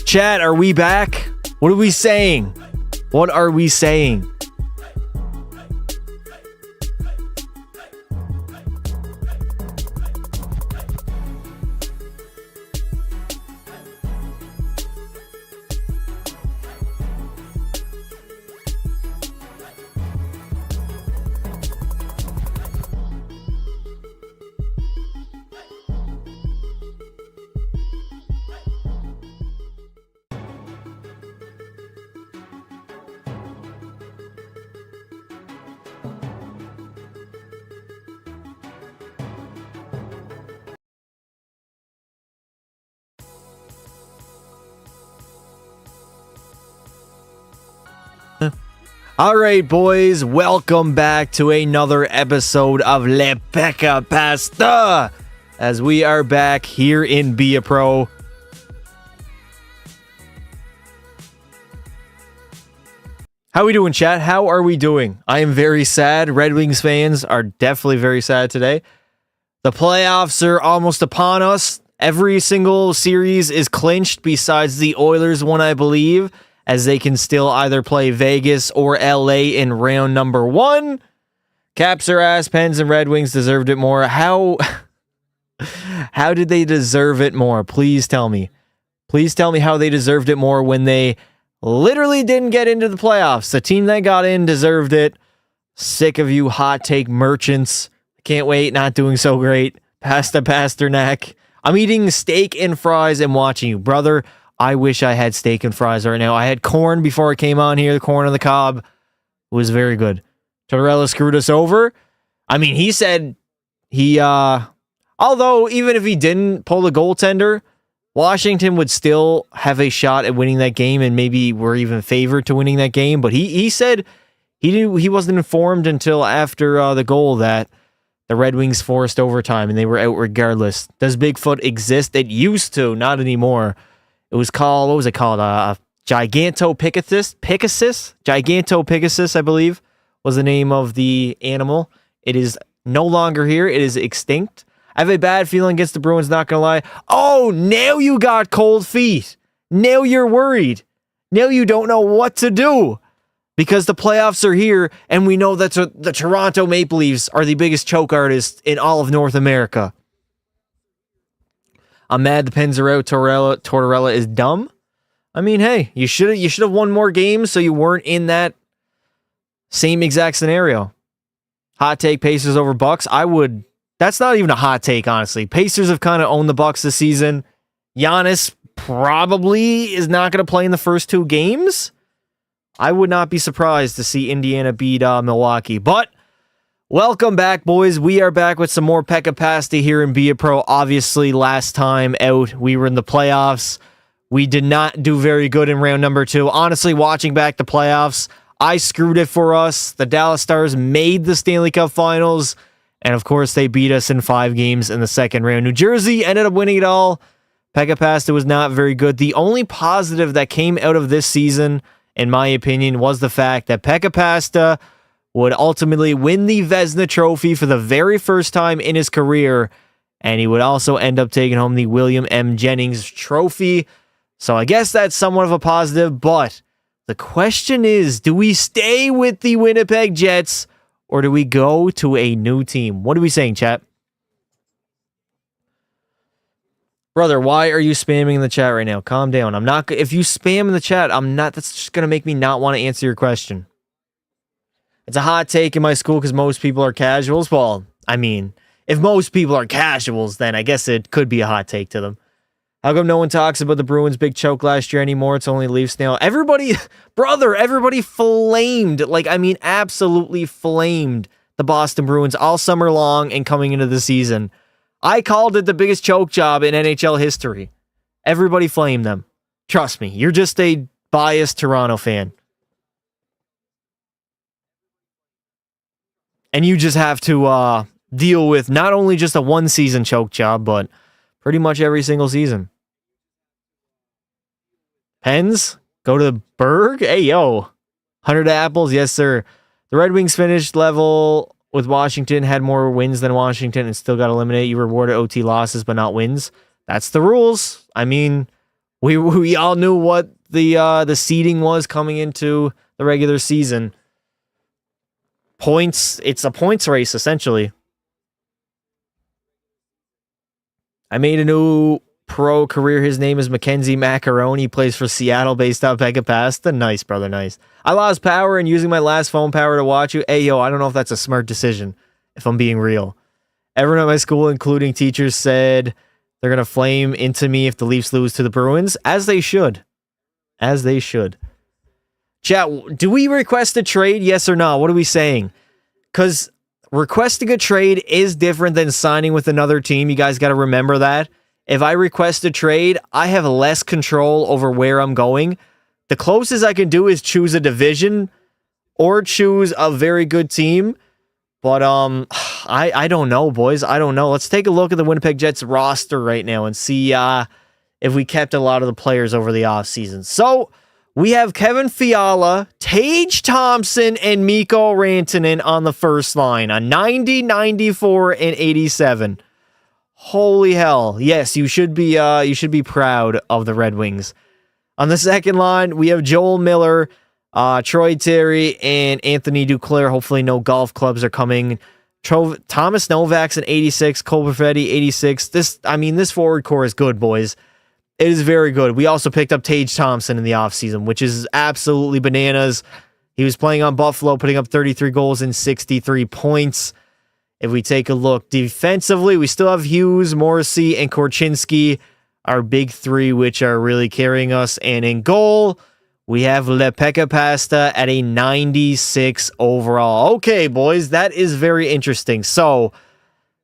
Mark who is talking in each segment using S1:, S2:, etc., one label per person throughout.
S1: Chat, are we back? What are we saying? What are we saying? All right, boys, welcome back to another episode of Le Pekka Pasta, as we are back here in Be A Pro. How are we doing, chat? How are we doing? I am very sad. Red Wings fans are definitely very sad today. The playoffs are almost upon us. Every single series is clinched besides the Oilers one, I believe, as they can still either play Vegas or LA in round number 1. Caps are ass, Pens and Red Wings deserved it more. How did they deserve it more? Please tell me. Please tell me how they deserved it more when they literally didn't get into the playoffs. The team that got in deserved it. Sick of you hot take merchants. Can't wait, not doing so great. Pasta Pasternak. I'm eating steak and fries and watching you. Brother, I wish I had steak and fries right now. I had corn before I came on here. The corn on the cob was very good. Tortorella screwed us over. I mean, he said although even if he didn't pull the goaltender, Washington would still have a shot at winning that game, and maybe we're even favored to winning that game. But he said he wasn't informed until after the goal that the Red Wings forced overtime and they were out regardless. Does Bigfoot exist? It used to, not anymore. It was called, what was it called? Gigantopithecus? Gigantopithecus, I believe, was the name of the animal. It is no longer here. It is extinct. I have a bad feeling against the Bruins, not going to lie. Oh, now you got cold feet. Now you're worried. Now you don't know what to do. Because the playoffs are here, and we know that the Toronto Maple Leafs are the biggest choke artists in all of North America. I'm mad the Pens are out. Tortorella is dumb. I mean, hey, you should have won more games so you weren't in that same exact scenario. Hot take, Pacers over Bucks. That's not even a hot take, honestly. Pacers have kind of owned the Bucks this season. Giannis probably is not going to play in the first 2 games. I would not be surprised to see Indiana beat Milwaukee. But welcome back, boys. We are back with some more Pekka Pasta here in Be A Pro. Obviously, last time out, we were in the playoffs. We did not do very good in round number 2. Honestly, watching back the playoffs, I screwed it for us. The Dallas Stars made the Stanley Cup Finals, and of course, they beat us in 5 games in the second round. New Jersey ended up winning it all. Pekka Pasta was not very good. The only positive that came out of this season, in my opinion, was the fact that Pekka Pasta would ultimately win the Vezina Trophy for the very first time in his career, and he would also end up taking home the William M. Jennings Trophy. So I guess that's somewhat of a positive, but the question is, do we stay with the Winnipeg Jets, or do we go to a new team? What are we saying, chat? Brother, why are you spamming in the chat right now? Calm down. I'm not. If you spam in the chat, that's just going to make me not want to answer your question. It's a hot take in my school because most people are casuals. Well, I mean, if most people are casuals, then I guess it could be a hot take to them. How come no one talks about the Bruins' big choke last year anymore? It's only Leafs now. Everybody flamed, absolutely flamed the Boston Bruins all summer long and coming into the season. I called it the biggest choke job in NHL history. Everybody flamed them. Trust me, you're just a biased Toronto fan. And you just have to deal with not only just a one-season choke job, but pretty much every single season. Pens, go to the Berg. Hey, yo. 100 apples. Yes, sir. The Red Wings finished level with Washington, had more wins than Washington, and still got eliminated. You rewarded OT losses, but not wins. That's the rules. I mean, We all knew what the seeding was coming into the regular season. Points, it's a points race, essentially. I made a new pro career. His name is Mackenzie Macaroni. He plays for Seattle based out of Pegapasta. Nice, brother, nice. I lost power and using my last phone power to watch you. Hey, yo, I don't know if that's a smart decision, if I'm being real. Everyone at my school, including teachers, said they're going to flame into me if the Leafs lose to the Bruins, as they should. As they should. Chat, do we request a trade? Yes or no? What are we saying? Because requesting a trade is different than signing with another team. You guys got to remember that. If I request a trade, I have less control over where I'm going. The closest I can do is choose a division or choose a very good team. But I don't know, boys. I don't know. Let's take a look at the Winnipeg Jets roster right now and see if we kept a lot of the players over the offseason. So we have Kevin Fiala, Tage Thompson, and Mikko Rantanen on the first line. A 90, 94, and 87. Holy hell. Yes, you should be proud of the Red Wings. On the second line, we have Joel Miller, Troy Terry, and Anthony Duclair. Hopefully no golf clubs are coming. Thomas Novak's an 86, Cole Perfetti 86. This forward core is good, boys. It is very good. We also picked up Tage Thompson in the offseason, which is absolutely bananas. He was playing on Buffalo, putting up 33 goals and 63 points. If we take a look defensively, we still have Hughes, Morrissey, and Korchinski, our big three, which are really carrying us. And in goal, we have Lepeka Pasta at a 96 overall. Okay, boys, that is very interesting. So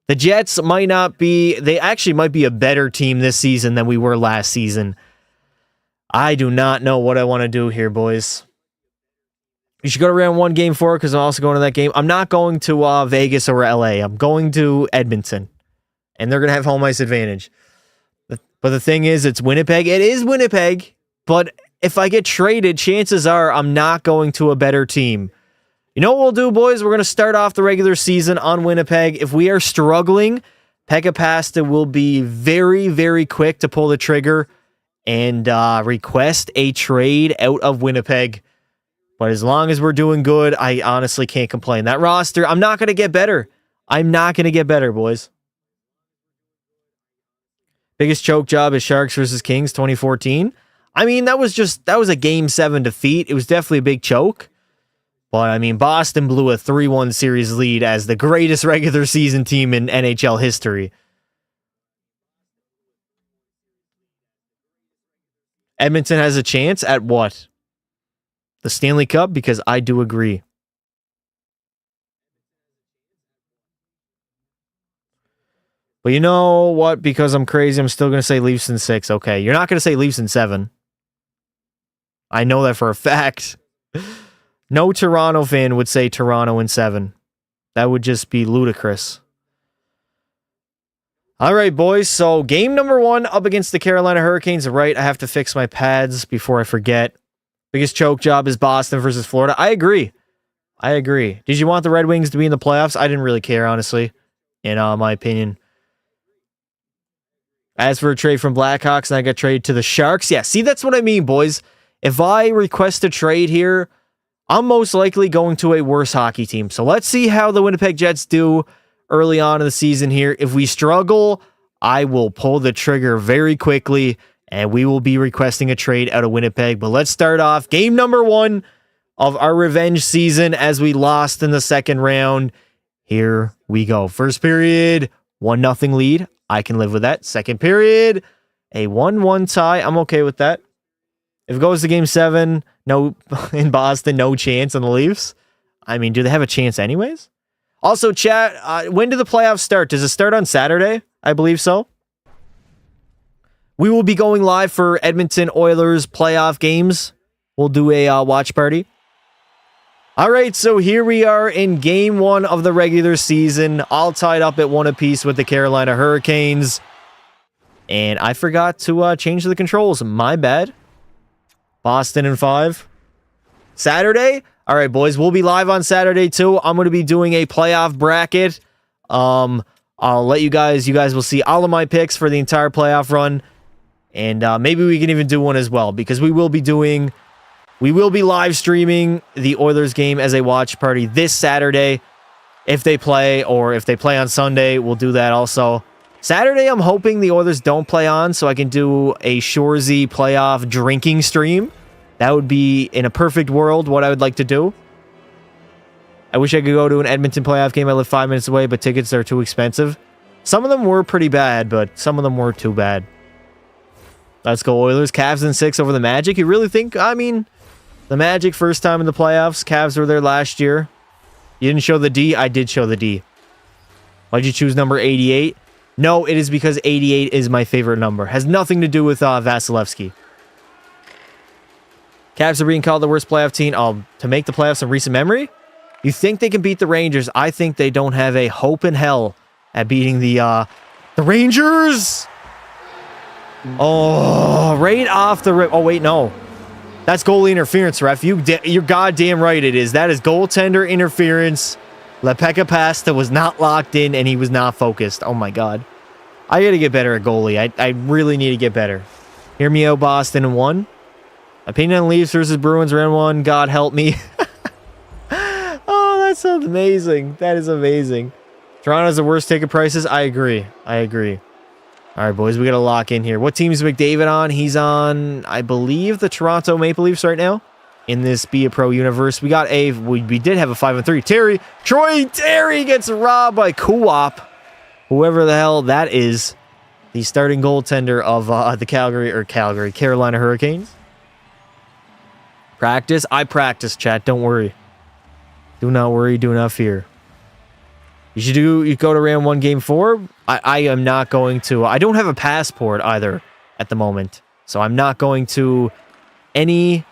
S1: the Jets they actually might be a better team this season than we were last season. I do not know what I want to do here, boys. You should go to round 1, game 4, because I'm also going to that game. I'm not going to Vegas or LA. I'm going to Edmonton, and they're going to have home ice advantage. But the thing is, it's Winnipeg. It is Winnipeg, but if I get traded, chances are I'm not going to a better team. You know what we'll do, boys? We're going to start off the regular season on Winnipeg. If we are struggling, Pekka Pasta will be very, very quick to pull the trigger and request a trade out of Winnipeg. But as long as we're doing good, I honestly can't complain. That roster, I'm not going to get better. I'm not going to get better, boys. Biggest choke job is Sharks versus Kings 2014. I mean, that was a Game 7 defeat. It was definitely a big choke. But, I mean, Boston blew a 3-1 series lead as the greatest regular season team in NHL history. Edmonton has a chance at what? The Stanley Cup? Because I do agree. But you know what? Because I'm crazy, I'm still going to say Leafs in 6. Okay, you're not going to say Leafs in 7. I know that for a fact. No Toronto fan would say Toronto in 7. That would just be ludicrous. All right, boys. So game number 1 up against the Carolina Hurricanes. Right, I have to fix my pads before I forget. Biggest choke job is Boston versus Florida. I agree. Did you want the Red Wings to be in the playoffs? I didn't really care, honestly, in my opinion. As for a trade from Blackhawks, and I got traded to the Sharks. Yeah, see, that's what I mean, boys. If I request a trade here, I'm most likely going to a worse hockey team. So let's see how the Winnipeg Jets do early on in the season here. If we struggle, I will pull the trigger very quickly, and we will be requesting a trade out of Winnipeg. But let's start off game number 1 of our revenge season as we lost in the second round. Here we go. First period, 1-0 lead. I can live with that. Second period, a 1-1 tie. I'm okay with that. If it goes to game 7, no, in Boston, no chance on the Leafs. I mean, do they have a chance anyways? Also, chat, when do the playoffs start? Does it start on Saturday? I believe so. We will be going live for Edmonton Oilers playoff games. We'll do a watch party. All right, so here we are in game 1 of the regular season, all tied up at 1 apiece with the Carolina Hurricanes. And I forgot to change the controls. My bad. Boston in 5. Saturday? All right, boys, we'll be live on Saturday too. I'm going to be doing a playoff bracket. I'll let you guys will see all of my picks for the entire playoff run. And maybe we can even do one as well, because we will be live streaming the Oilers game as a watch party this Saturday if they play, or if they play on Sunday, we'll do that also. Saturday, I'm hoping the Oilers don't play on, so I can do a Shoresy playoff drinking stream. That would be, in a perfect world, what I would like to do. I wish I could go to an Edmonton playoff game. I live 5 minutes away, but tickets are too expensive. Some of them were pretty bad, but some of them were too bad. Let's go Oilers. Cavs in 6 over the Magic. You really think, I mean, the Magic first time in the playoffs. Cavs were there last year. You didn't show the D? I did show the D. Why'd you choose number 88? No, it is because 88 is my favorite number. Has nothing to do with Vasilevsky. Cavs are being called the worst playoff team to make the playoffs in recent memory. You think they can beat the Rangers? I think they don't have a hope in hell at beating the Rangers. Oh, right off the rip. Oh, wait, no. That's goalie interference, ref. You're goddamn right it is. That is goaltender interference. Lepeka Pasta was not locked in, and he was not focused. Oh, my God. I got to get better at goalie. I really need to get better. Hear me out, Boston in 1. Opinion on Leafs versus Bruins round 1. God help me. Oh, that sounds amazing. That is amazing. Toronto's the worst ticket prices. I agree. All right, boys, we got to lock in here. What team is McDavid on? He's on, I believe, the Toronto Maple Leafs right now. In this Be a Pro universe, we did have a 5-3. Troy Terry gets robbed by Coop. Whoever the hell that is, the starting goaltender of the Carolina Hurricanes. Practice? I practice, chat. Don't worry. Do not worry. Do not fear. You go to round 1, game 4. I am not going to. I don't have a passport either at the moment, so I'm not going to any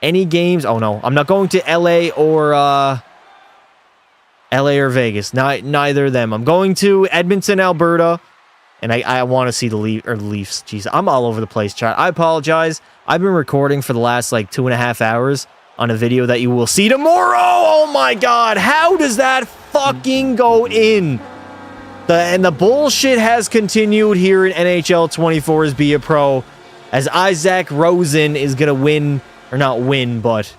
S1: games. Oh no, I'm not going to LA or Vegas. Neither of them. I'm going to Edmonton, Alberta, and I want to see the Leafs. Jeez, I'm all over the place, chat. I apologize. I've been recording for the last 2.5 hours on a video that you will see tomorrow. Oh my God, how does that fucking go in? And the bullshit has continued here in NHL 24's Be a Pro, as Isaac Rosen is gonna win, or not win, but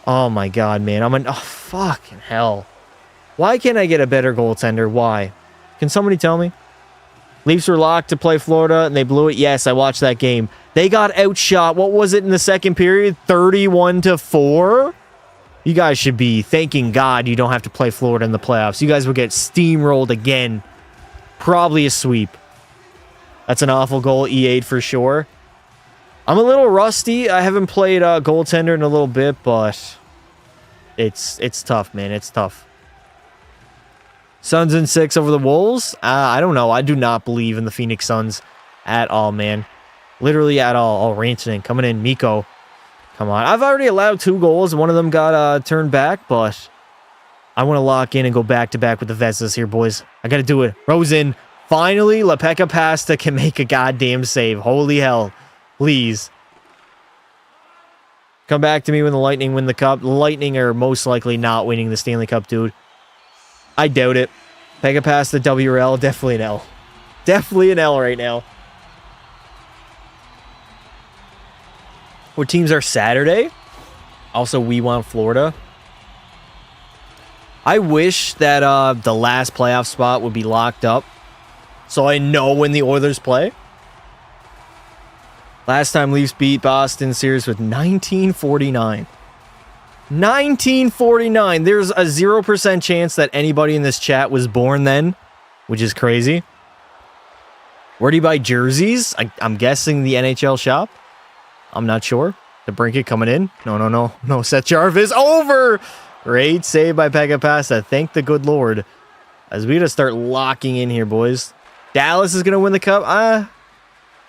S1: oh my God, man, oh fucking hell. Why can't I get a better goaltender? Why? Can somebody tell me? Leafs were locked to play Florida, and they blew it. Yes, I watched that game. They got outshot. What was it in the second period? 31-4? You guys should be thanking God you don't have to play Florida in the playoffs. You guys will get steamrolled again. Probably a sweep. That's an awful goal. E8 for sure. I'm a little rusty. I haven't played goaltender in a little bit, but it's tough, man. It's tough. Suns in 6 over the Wolves. I don't know. I do not believe in the Phoenix Suns at all, man. Literally at all. Oh, Rantanen coming in. Mikko. Come on. I've already allowed 2 goals. One of them got turned back, but I want to lock in and go back-to-back with the Vestas here, boys. I got to do it. Rosen. Finally, Lepeka Pasta can make a goddamn save. Holy hell. Please. Come back to me when the Lightning win the Cup. The Lightning are most likely not winning the Stanley Cup, dude. I doubt it. Pega past the WRL. Definitely an L. Definitely an L right now. What teams are Saturday? Also, we want Florida. I wish that the last playoff spot would be locked up, so I know when the Oilers play. Last time Leafs beat Boston series with 1949. 1949. There's a 0% chance that anybody in this chat was born then, which is crazy. Where do you buy jerseys? I'm guessing the NHL shop. I'm not sure. The Brinket coming in. No. Seth Jarvis over. Great save by Pega Pasta. Thank the good Lord. As we gotta start locking in here, boys. Dallas is gonna win the Cup. I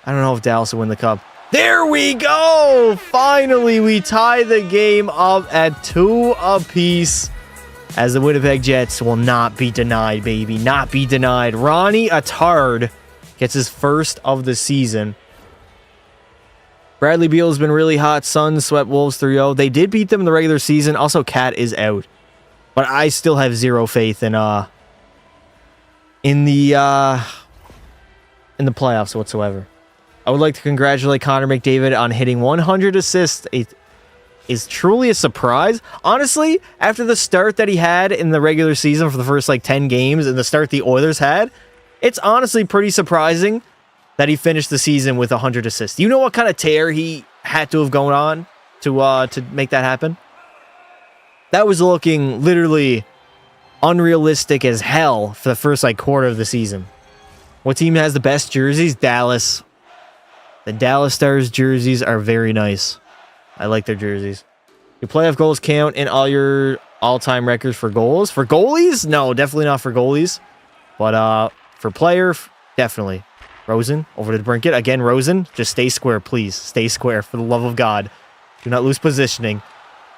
S1: don't know if Dallas will win the Cup. There we go! Finally, we tie the game up at 2 apiece, as the Winnipeg Jets will not be denied, baby. Not be denied. Ronnie Attard gets his first of the season. Bradley Beal has been really hot. Suns swept Wolves 3-0. They did beat them in the regular season. Also, Cat is out. But I still have zero faith in the playoffs whatsoever. I would like to congratulate Connor McDavid on hitting 100 assists. It is truly a surprise. Honestly, after the start that he had in the regular season for the first 10 games and the start the Oilers had, it's honestly pretty surprising that he finished the season with 100 assists. You know what kind of tear he had to have gone on to make that happen? That was looking literally unrealistic as hell for the first quarter of the season. What team has the best jerseys? Dallas. The Dallas Stars jerseys are very nice. I like their jerseys. Your playoff goals count in all your all-time records for goals? For goalies? No, definitely not for goalies. But for player, definitely. Rosen, over to the Brinket. Again, Rosen, just stay square, please. Stay square, for the love of God. Do not lose positioning.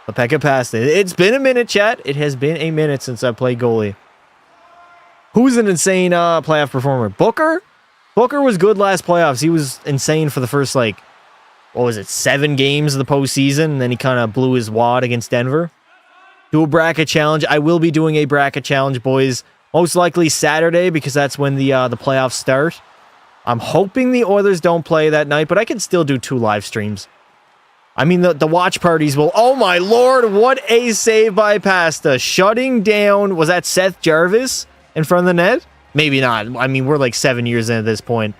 S1: Lepeka passed it. It's been a minute, chat. It has been a minute since I played goalie. Who's an insane playoff performer? Booker? Booker was good last playoffs. He was insane for the first, 7 games of the postseason, and then he kind of blew his wad against Denver. Do a bracket challenge. I will be doing a bracket challenge, boys. Most likely Saturday, because that's when the playoffs start. I'm hoping the Oilers don't play that night, but I can still do 2 live streams. I mean, the watch parties will... Oh, my Lord, what a save by Pasta. Shutting down... Was that Seth Jarvis in front of the net? Maybe not. I mean, we're 7 years in at this point.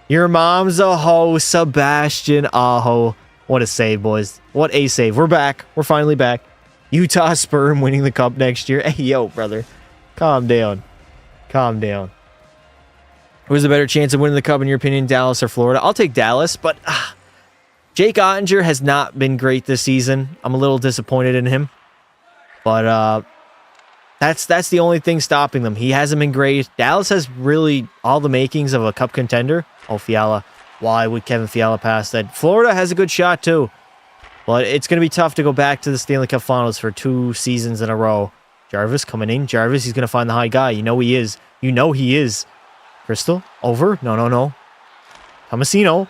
S1: Your mom's a hoe, Sebastian Aho. What a save, boys. What a save. We're back. We're finally back. Utah Sperm winning the cup next year. Hey, yo, brother. Calm down. Calm down. Who's a better chance of winning the cup, in your opinion, Dallas or Florida? I'll take Dallas, but Jake Ottinger has not been great this season. I'm a little disappointed in him. But that's the only thing stopping them. He hasn't been great. Dallas has really all the makings of a cup contender. Oh, Fiala. Why would Kevin Fiala pass that? Florida has a good shot, too. But it's going to be tough to go back to the Stanley Cup Finals for 2 seasons in a row. Jarvis coming in. Jarvis, he's going to find the high guy. You know he is. You know he is. Crystal, over. No. Tomasino.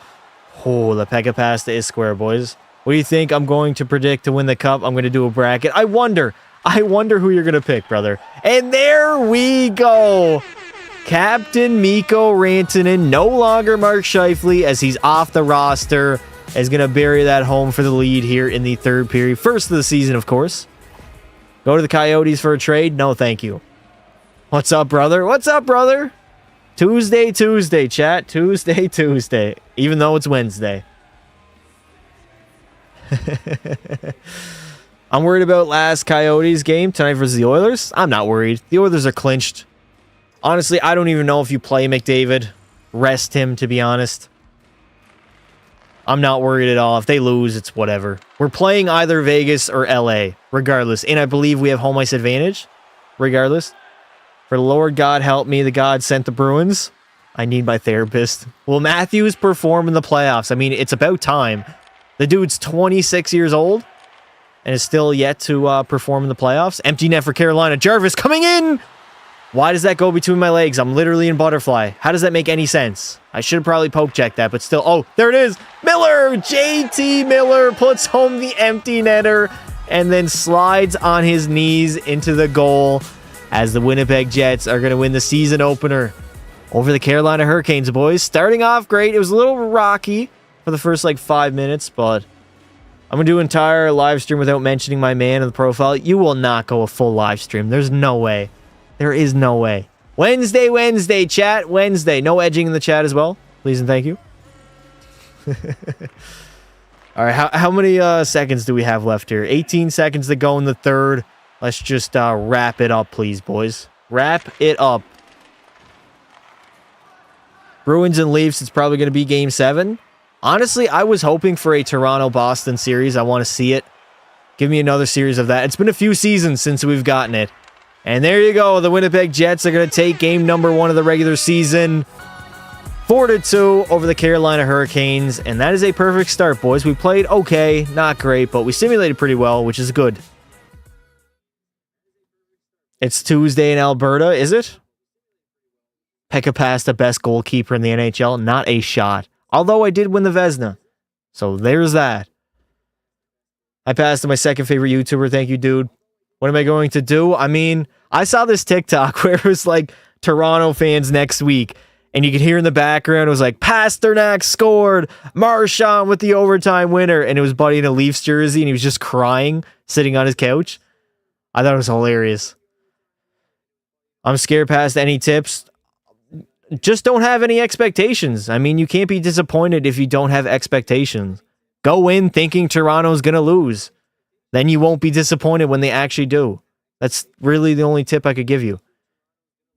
S1: Oh, the Pekka pass is square, boys. What do you think I'm going to predict to win the cup? I'm going to do a bracket. I wonder who you're going to pick, brother. And there we go. Captain Mikko Rantanen, no longer Mark Scheifele, as he's off the roster, is going to bury that home for the lead here in the 3rd period. First of the season, of course. Go to the Coyotes for a trade? No, thank you. What's up, brother? What's up, brother? Tuesday, chat. Tuesday. Even though it's Wednesday. I'm worried about last Coyotes game tonight versus the Oilers. I'm not worried. The Oilers are clinched. Honestly, I don't even know if you play McDavid. Rest him, to be honest. I'm not worried at all. If they lose, it's whatever. We're playing either Vegas or LA, regardless. And I believe we have home ice advantage, regardless. For the Lord God help me, the God sent the Bruins. I need my therapist. Will Matthews perform in the playoffs? I mean, it's about time. The dude's 26 years old and is still yet to perform in the playoffs. Empty net for Carolina. Jarvis coming in! Why does that go between my legs? I'm literally in butterfly. How does that make any sense? I should have probably poke checked that, but still. Oh, there it is. Miller! JT Miller puts home the empty netter and then slides on his knees into the goal as the Winnipeg Jets are going to win the season opener over the Carolina Hurricanes, boys. Starting off great. It was a little rocky for the first 5 minutes, but I'm going to do an entire live stream without mentioning my man in the profile. You will not go a full live stream. There's no way. There is no way. Wednesday, chat. Wednesday. No edging in the chat as well. Please and thank you. All right, how many seconds do we have left here? 18 seconds to go in the 3rd. Let's just wrap it up, please, boys. Wrap it up. Bruins and Leafs, it's probably going to be Game 7. Honestly, I was hoping for a Toronto-Boston series. I want to see it. Give me another series of that. It's been a few seasons since we've gotten it. And there you go. The Winnipeg Jets are going to take game number 1 of the regular season. 4-2 over the Carolina Hurricanes. And that is a perfect start, boys. We played okay, not great, but we simulated pretty well, which is good. It's Tuesday in Alberta, is it? Pekka Pasta, best goalkeeper in the NHL. Not a shot. Although I did win the Vezina. So there's that. I passed to my second favorite YouTuber. Thank you, dude. What am I going to do? I mean, I saw this TikTok where it was Toronto fans next week. And you could hear in the background, it was like, Pasternak scored, Marchand with the overtime winner. And it was Buddy in a Leafs jersey, and he was just crying, sitting on his couch. I thought it was hilarious. I'm scared past any tips. Just don't have any expectations. I mean, you can't be disappointed if you don't have expectations. Go in thinking Toronto's going to lose. Then you won't be disappointed when they actually do. That's really the only tip I could give you.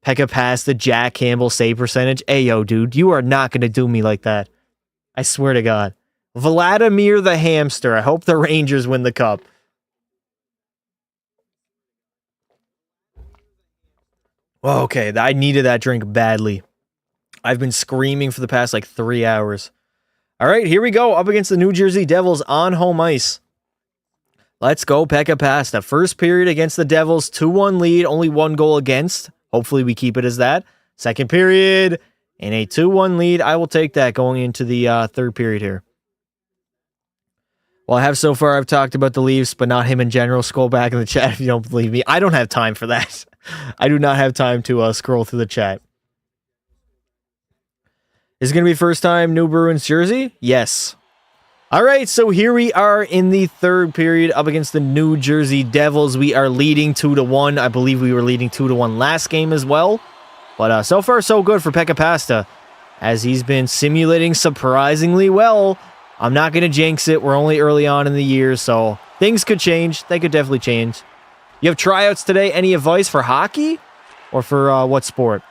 S1: Pekka past the Jack Campbell save percentage. Hey, yo, dude, you are not going to do me like that. I swear to God. Vladimir the Hamster. I hope the Rangers win the cup. Okay, I needed that drink badly. I've been screaming for the past 3 hours. All right, here we go. Up against the New Jersey Devils on home ice. Let's go, Pekka Pasta. First period against the Devils, 2-1 lead, only 1 goal against. Hopefully we keep it as that. Second period, and a 2-1 lead. I will take that going into the third period here. Well, I've talked about the Leafs, but not him in general. Scroll back in the chat if you don't believe me. I don't have time for that. I do not have time to scroll through the chat. Is it going to be first time new Bruins jersey? Yes. All right, so here we are in the third period up against the New Jersey Devils. We are leading 2-1. I believe we were leading 2-1 last game as well. But so far, so good for Pekka Pasta, as he's been simulating surprisingly well. I'm not going to jinx it. We're only early on in the year, so things could change. They could definitely change. You have tryouts today. Any advice for hockey or for what sport?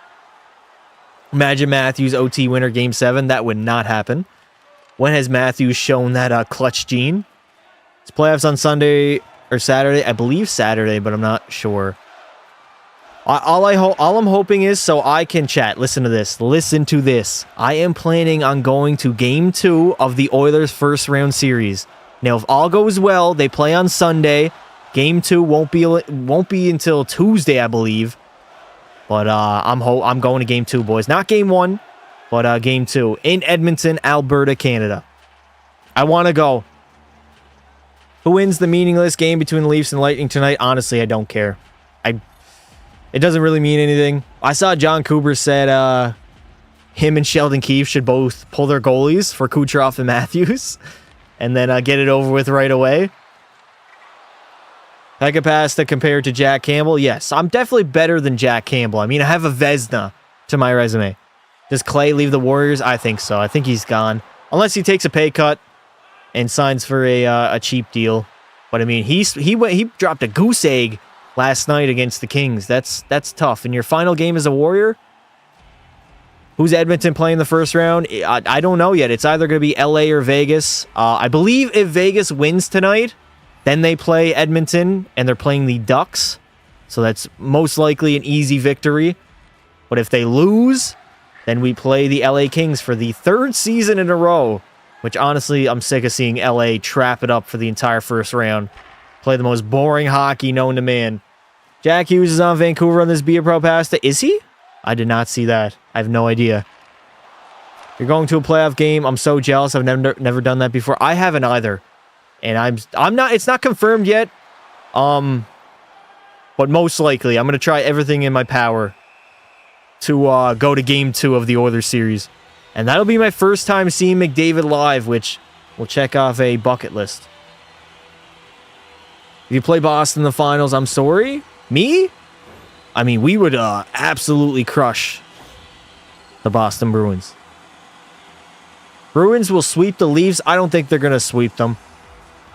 S1: Imagine Matthews OT winner game 7. That would not happen. When has Matthews shown that clutch gene? It's playoffs on Sunday or Saturday. I believe Saturday, but I'm not sure. All I'm hoping is so I can chat. Listen to this. Listen to this. I am planning on going to game 2 of the Oilers first round series. Now, if all goes well, they play on Sunday. Game 2 won't be until Tuesday, I believe. But I'm going to game 2, boys. Not game 1, but game 2 in Edmonton, Alberta, Canada. I want to go. Who wins the meaningless game between the Leafs and Lightning tonight? Honestly, I don't care. It doesn't really mean anything. I saw John Cooper said him and Sheldon Keefe should both pull their goalies for Kucherov and Matthews and then get it over with right away. Pekka Pasta compared to Jack Campbell? Yes, I'm definitely better than Jack Campbell. I mean, I have a Vezina to my resume. Does Clay leave the Warriors? I think so. I think he's gone. Unless he takes a pay cut and signs for a cheap deal. But I mean, he dropped a goose egg last night against the Kings. That's tough. In your final game as a Warrior? Who's Edmonton playing the first round? I don't know yet. It's either going to be LA or Vegas. I believe if Vegas wins tonight, then they play Edmonton, and they're playing the Ducks. So that's most likely an easy victory. But if they lose, then we play the LA Kings for the 3rd season in a row, which honestly, I'm sick of seeing LA trap it up for the entire first round. Play the most boring hockey known to man. Jack Hughes is on Vancouver on this Beer Pro Pasta. Is he? I did not see that. I have no idea. You're going to a playoff game. I'm so jealous. I've never done that before. I haven't either. And I'm not, it's not confirmed yet. But most likely, I'm going to try everything in my power to go to game 2 of the Oilers series. And that'll be my first time seeing McDavid live, which will check off a bucket list. If you play Boston in the finals, I'm sorry. Me? I mean, we would absolutely crush the Boston Bruins. Bruins will sweep the Leafs. I don't think they're going to sweep them.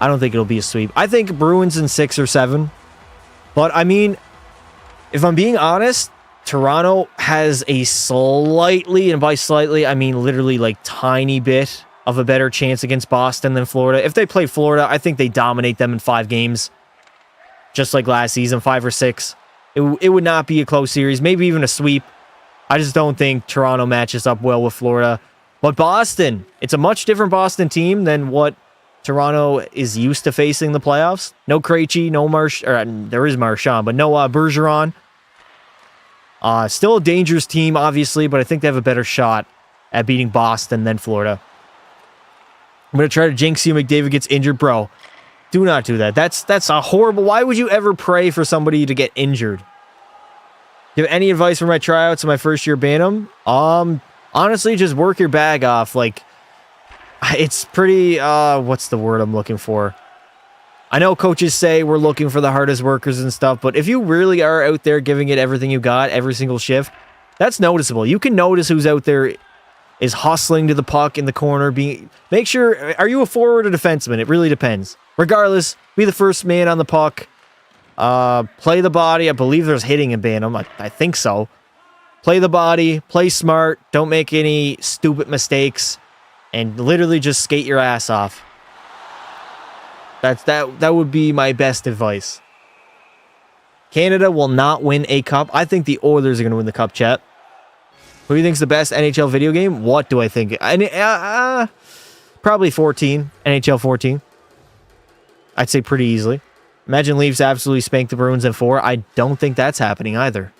S1: I don't think it'll be a sweep. I think Bruins in 6 or 7. But, I mean, if I'm being honest, Toronto has a slightly, and by slightly, I mean literally tiny bit of a better chance against Boston than Florida. If they play Florida, I think they dominate them in 5 games. Just like last season, 5 or 6. It would not be a close series, maybe even a sweep. I just don't think Toronto matches up well with Florida. But Boston, it's a much different Boston team than what Toronto is used to facing the playoffs. No Krejci, no there is Marchand, but no Bergeron. Still a dangerous team, obviously, but I think they have a better shot at beating Boston than Florida. I'm going to try to jinx you. McDavid gets injured. Bro, do not do that. That's a horrible... Why would you ever pray for somebody to get injured? Do you have any advice for my tryouts in my first year Bantam? Honestly, just work your bag off. Like, it's pretty, what's the word I'm looking for? I know coaches say we're looking for the hardest workers and stuff, but if you really are out there giving it everything you got every single shift, that's noticeable. You can notice who's out there is hustling to the puck in the corner. Make sure, are you a forward or defenseman? It really depends. Regardless, be the first man on the puck. Play the body. I believe there's hitting in Bantam. I think so. Play the body. Play smart. Don't make any stupid mistakes. And literally just skate your ass off. That would be my best advice. Canada will not win a cup. I think the Oilers are going to win the cup, chat. Who do you think's the best NHL video game? What do I think? Probably 14. NHL 14. I'd say pretty easily. Imagine Leafs absolutely spank the Bruins in 4. I don't think that's happening either.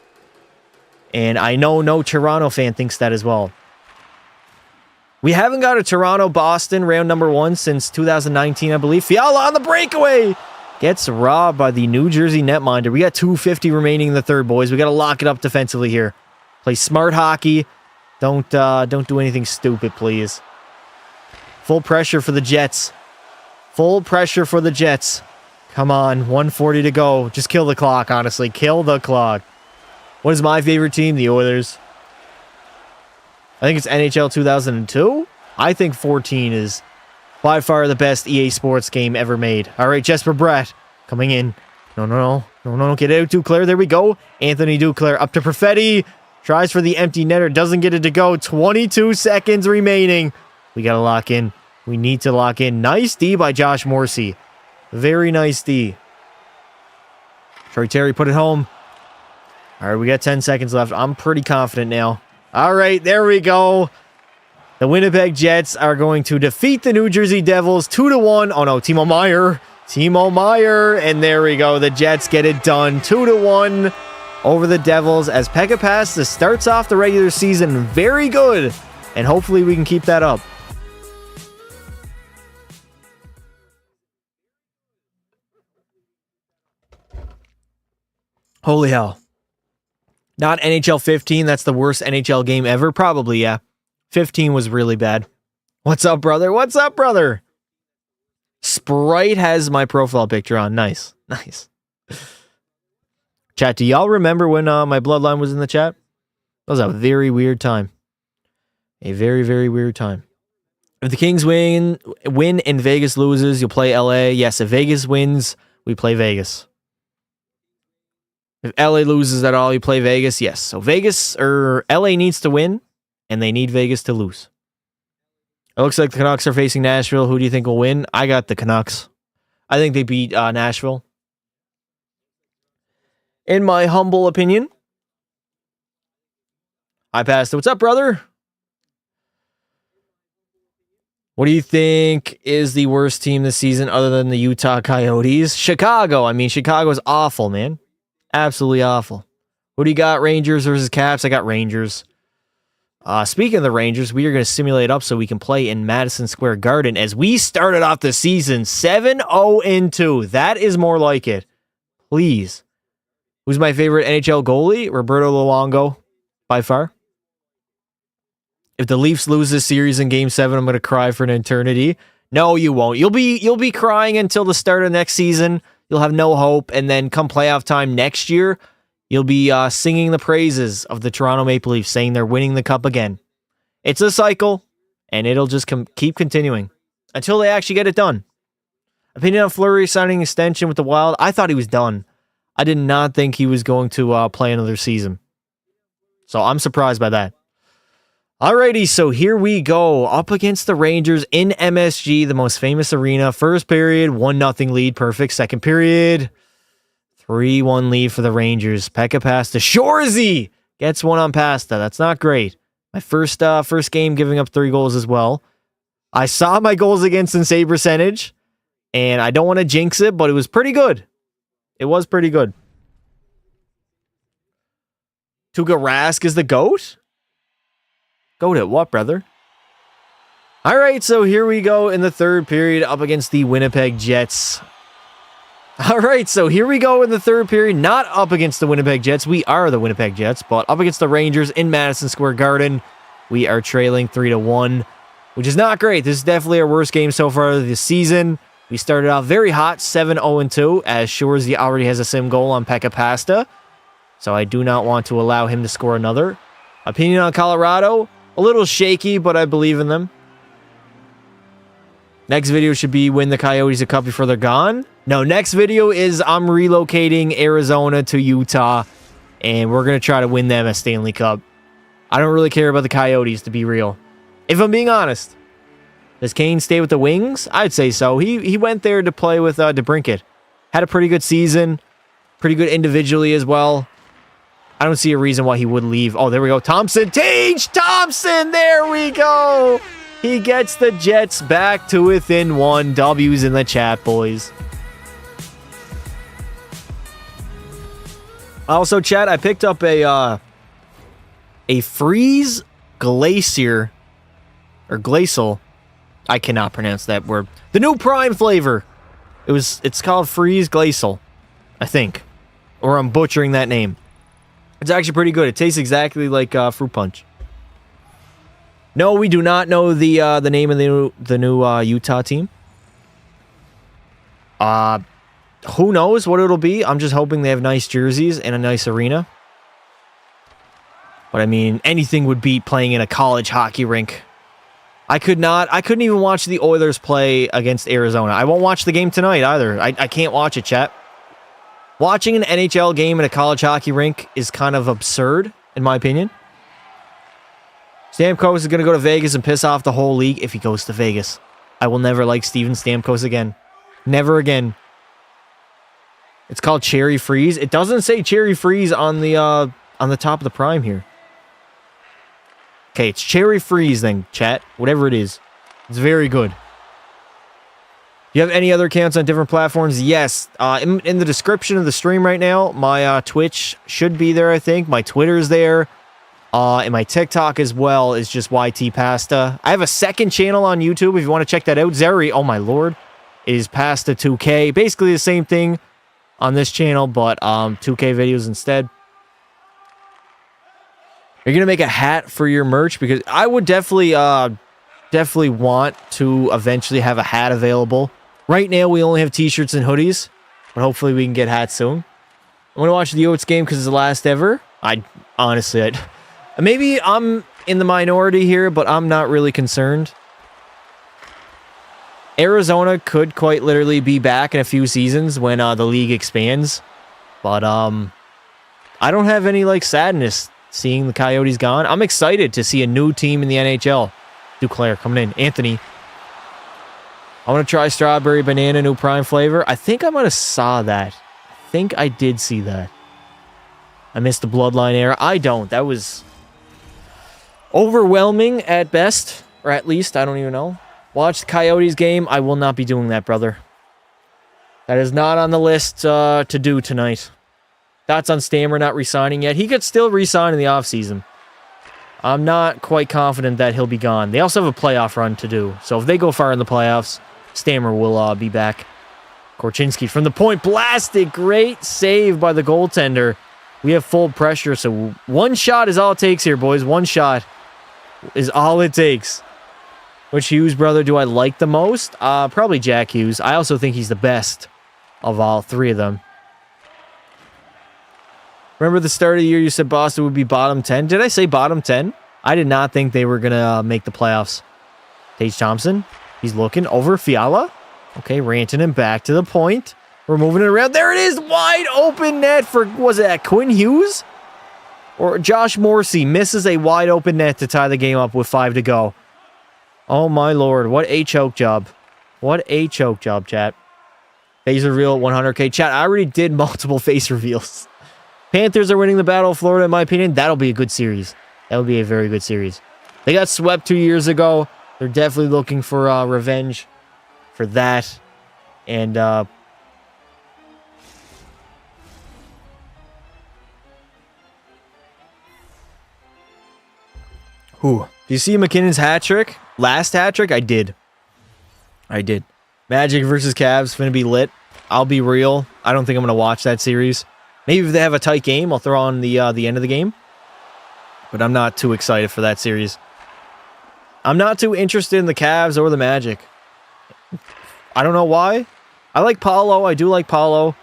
S1: And I know no Toronto fan thinks that as well. We haven't got a Toronto-Boston round number 1 since 2019, I believe. Fiala on the breakaway! Gets robbed by the New Jersey netminder. We got 2:50 remaining in the third, boys. We got to lock it up defensively here. Play smart hockey. Don't do anything stupid, please. Full pressure for the Jets. Full pressure for the Jets. Come on, 1:40 to go. Just kill the clock, honestly. Kill the clock. What is my favorite team? The Oilers. I think it's NHL 2002. I think 14 is by far the best EA Sports game ever made. All right, Jesper Bratt coming in. No. Get out, Duclair. There we go. Anthony Duclair up to Perfetti. Tries for the empty netter. Doesn't get it to go. 22 seconds remaining. We got to lock in. We need to lock in. Nice D by Josh Morrissey. Very nice D. Troy Terry put it home. All right, we got 10 seconds left. I'm pretty confident now. All right, there we go. The Winnipeg Jets are going to defeat the New Jersey Devils 2-1. Oh no, Timo Meier. And there we go. The Jets get it done 2-1 over the Devils as Pekka Pasta starts off the regular season very good. And hopefully we can keep that up. Holy hell. Not NHL 15. That's the worst NHL game ever. Probably, yeah. 15 was really bad. What's up, brother? What's up, brother? Sprite has my profile picture on. Nice. Chat, do y'all remember when my bloodline was in the chat? That was a very weird time. A very, very weird time. If the Kings win and Vegas loses, you'll play LA. Yes, if Vegas wins, we play Vegas. If LA loses at all, you play Vegas. Yes. So LA needs to win, and they need Vegas to lose. It looks like the Canucks are facing Nashville. Who do you think will win? I got the Canucks. I think they beat Nashville. In my humble opinion. I passed it. What's up, brother? What do you think is the worst team this season other than the Utah Coyotes? Chicago. I mean, Chicago is awful, man. Absolutely awful. Who do you got? Rangers versus Caps? I got Rangers. Speaking of the Rangers, we are going to simulate up so we can play in Madison Square Garden as we started off the season 7-0-2. That is more like it. Please. Who's my favorite NHL goalie? Roberto Luongo, by far. If the Leafs lose this series in Game 7, I'm going to cry for an eternity. No, you won't. You'll be crying until the start of next season. You'll have no hope, and then come playoff time next year, you'll be singing the praises of the Toronto Maple Leafs, saying they're winning the cup again. It's a cycle, and it'll just keep continuing until they actually get it done. Opinion on Fleury signing extension with the Wild? I thought he was done. I did not think he was going to play another season. So I'm surprised by that. Alrighty, so here we go. Up against the Rangers in MSG, the most famous arena. First period, 1-0 lead. Perfect. Second period, 3-1 lead for the Rangers. Pekka Pasta. Shorzy gets one on Pasta. That's not great. My first game giving up 3 goals as well. I saw my goals against and save percentage, and I don't want to jinx it, but it was pretty good. It was pretty good. Tuukka Rask is the GOAT? GOAT at what, brother? All right, so here we go in the third period up against the Winnipeg Jets. All right, so here we go in the third period, not up against the Winnipeg Jets. We are the Winnipeg Jets, but up against the Rangers in Madison Square Garden. We are trailing 3-1, which is not great. This is definitely our worst game so far of the season. We started off very hot, 7-0-2, as Shorzy already has a sim goal on Pekka Pasta. So I do not want to allow him to score another. Opinion on Colorado? A little shaky, but I believe in them. Next video should be win the Coyotes a cup before they're gone. No, next video is I'm relocating Arizona to Utah, and we're going to try to win them a Stanley Cup. I don't really care about the Coyotes, to be real. If I'm being honest. Does Kane stay with the Wings? I'd say so. He went there to play with DeBrincat. Had a pretty good season. Pretty good individually as well. I don't see a reason why he would leave. Oh, there we go. Thompson. Tage Thompson. There we go. He gets the Jets back to within 1. W's in the chat, boys. Also, chat, I picked up a Freeze Glacier. Or Glacial. I cannot pronounce that word. The new Prime flavor. It's called Freeze Glacial, I think. Or I'm butchering that name. It's actually pretty good. It tastes exactly like fruit punch. No, we do not know the name of the new Utah team. Who knows what it'll be? I'm just hoping they have nice jerseys and a nice arena. But I mean, anything would beat playing in a college hockey rink. I couldn't even watch the Oilers play against Arizona. I won't watch the game tonight either. I can't watch it, chat. Watching an NHL game in a college hockey rink is kind of absurd, in my opinion. Stamkos is going to go to Vegas and piss off the whole league if he goes to Vegas. I will never like Steven Stamkos again. Never again. It's called Cherry Freeze. It doesn't say Cherry Freeze on the top of the Prime here. Okay, it's Cherry Freeze then, chat. Whatever it is. It's very good. You have any other accounts on different platforms? Yes. In the description of the stream right now, my Twitch should be there, I think. My Twitter's there. And my TikTok as well is just YT Pasta. I have a second channel on YouTube if you want to check that out. Zeri, oh my lord, is Pasta 2K. Basically the same thing on this channel, but 2K videos instead. Are you going to make a hat for your merch? Because I would definitely want to eventually have a hat available. Right now, we only have t-shirts and hoodies, but hopefully we can get hats soon. I'm going to watch the Oats game because it's the last ever. Honestly, maybe I'm in the minority here, but I'm not really concerned. Arizona could quite literally be back in a few seasons when the league expands. But I don't have any sadness seeing the Coyotes gone. I'm excited to see a new team in the NHL. Duclair coming in. Anthony. I want to try strawberry banana new prime flavor. I think I might have saw that. I think I did see that. I missed the bloodline era. I don't. That was overwhelming at best. Or at least, I don't even know. Watch the Coyotes game. I will not be doing that, brother. That is not on the list to do tonight. Thoughts on Stammer not re-signing yet. He could still re-sign in the offseason. I'm not quite confident that he'll be gone. They also have a playoff run to do. So if they go far in the playoffs, Stammer will be back. Korchinski from the point. Blasted. Great save by the goaltender. We have full pressure, so one shot is all it takes here, boys. One shot is all it takes. Which Hughes brother do I like the most? Probably Jack Hughes. I also think he's the best of all three of them. Remember the start of the year you said Boston would be bottom 10? Did I say bottom 10? I did not think they were going to make the playoffs. Tage Thompson. He's looking over Fiala. Okay, Rantanen back to the point. We're moving it around. There it is. Wide open net for, was it Quinn Hughes? Or Josh Morrissey misses a wide open net to tie the game up with 5 to go. Oh my lord. What a choke job. What a choke job, chat. Face reveal 100k. Chat, I already did multiple face reveals. Panthers are winning the Battle of Florida, in my opinion. That'll be a good series. That'll be a very good series. They got swept 2 years ago. They're definitely looking for revenge for that. And do you see McKinnon's hat trick? Last hat trick? I did. Magic versus Cavs finna be lit. I'll be real. I don't think I'm gonna watch that series. Maybe if they have a tight game, I'll throw on the end of the game. But I'm not too excited for that series. I'm not too interested in the Cavs or the Magic. I don't know why. I like Paolo. I do like Paolo.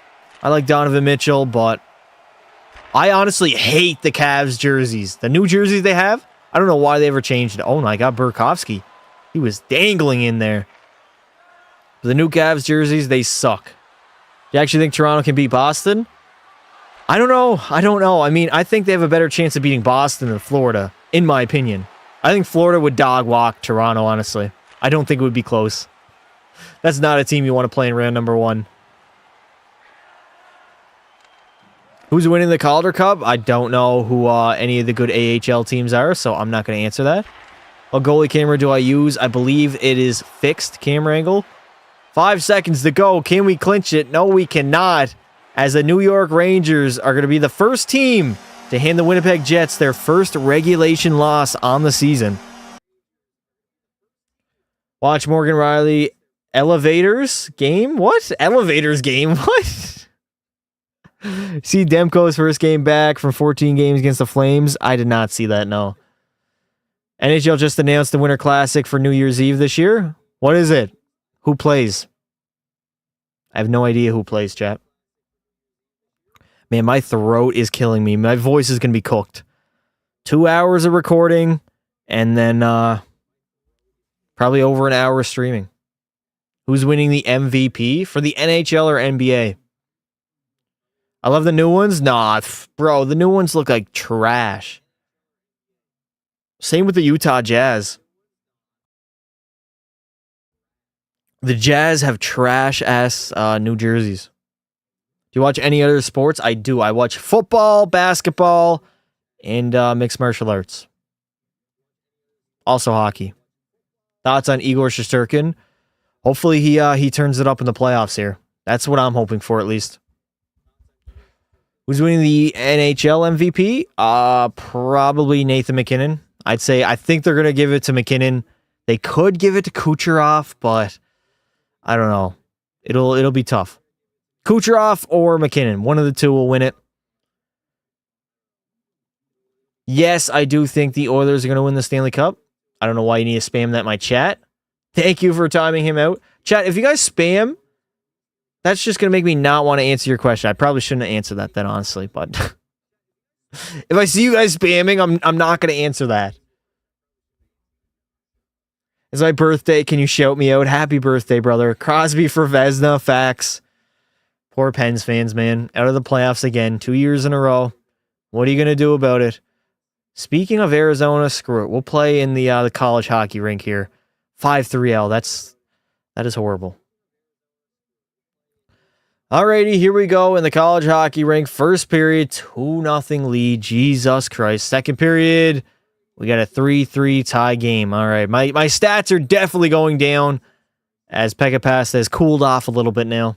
S1: I like Donovan Mitchell, but I honestly hate the Cavs jerseys. The new jerseys they have, I don't know why they ever changed it. Oh my God, Burakovsky. He was dangling in there. The new Cavs jerseys, they suck. Do you actually think Toronto can beat Boston? I don't know. I mean, I think they have a better chance of beating Boston than Florida, in my opinion. I think Florida would dog walk Toronto, honestly. I don't think it would be close. That's not a team you want to play in round number 1. Who's winning the Calder Cup? I don't know who any of the good AHL teams are, so I'm not going to answer that. What goalie camera do I use? I believe it is fixed camera angle. 5 seconds to go. Can we clinch it? No, we cannot. As the New York Rangers are going to be the first team to hand the Winnipeg Jets their first regulation loss on the season. Watch Morgan Riley Elevators game? What? Elevators game? What? See Demko's first game back from 14 games against the Flames? I did not see that, no. NHL just announced the Winter Classic for New Year's Eve this year. What is it? Who plays? I have no idea who plays, chat. Man, my throat is killing me. My voice is going to be cooked. 2 hours of recording, and then probably over an hour of streaming. Who's winning the MVP for the NHL or NBA? I love the new ones. Nah, bro, the new ones look like trash. Same with the Utah Jazz. The Jazz have trash-ass New Jerseys. Do you watch any other sports? I do. I watch football, basketball, and mixed martial arts. Also hockey. Thoughts on Igor Shesterkin? Hopefully he turns it up in the playoffs here. That's what I'm hoping for, at least. Who's winning the NHL MVP? Probably Nathan McKinnon. I think they're going to give it to McKinnon. They could give it to Kucherov, but I don't know. It'll be tough. Kucherov or McKinnon. One of the two will win it. Yes, I do think the Oilers are going to win the Stanley Cup. I don't know why you need to spam that in my chat. Thank you for timing him out. Chat, if you guys spam, that's just going to make me not want to answer your question. I probably shouldn't have answered that then, honestly. But if I see you guys spamming, I'm not going to answer that. It's my birthday. Can you shout me out? Happy birthday, brother. Crosby for Vezina. Facts. Poor Pens fans, man. Out of the playoffs again. 2 years in a row. What are you going to do about it? Speaking of Arizona, screw it. We'll play in the college hockey rink here. 5-3L. That is horrible. Alrighty, here we go in the college hockey rink. First period, 2-0 lead. Jesus Christ. Second period, we got a 3-3 tie game. All right, my stats are definitely going down as Pekka Pasta has cooled off a little bit now.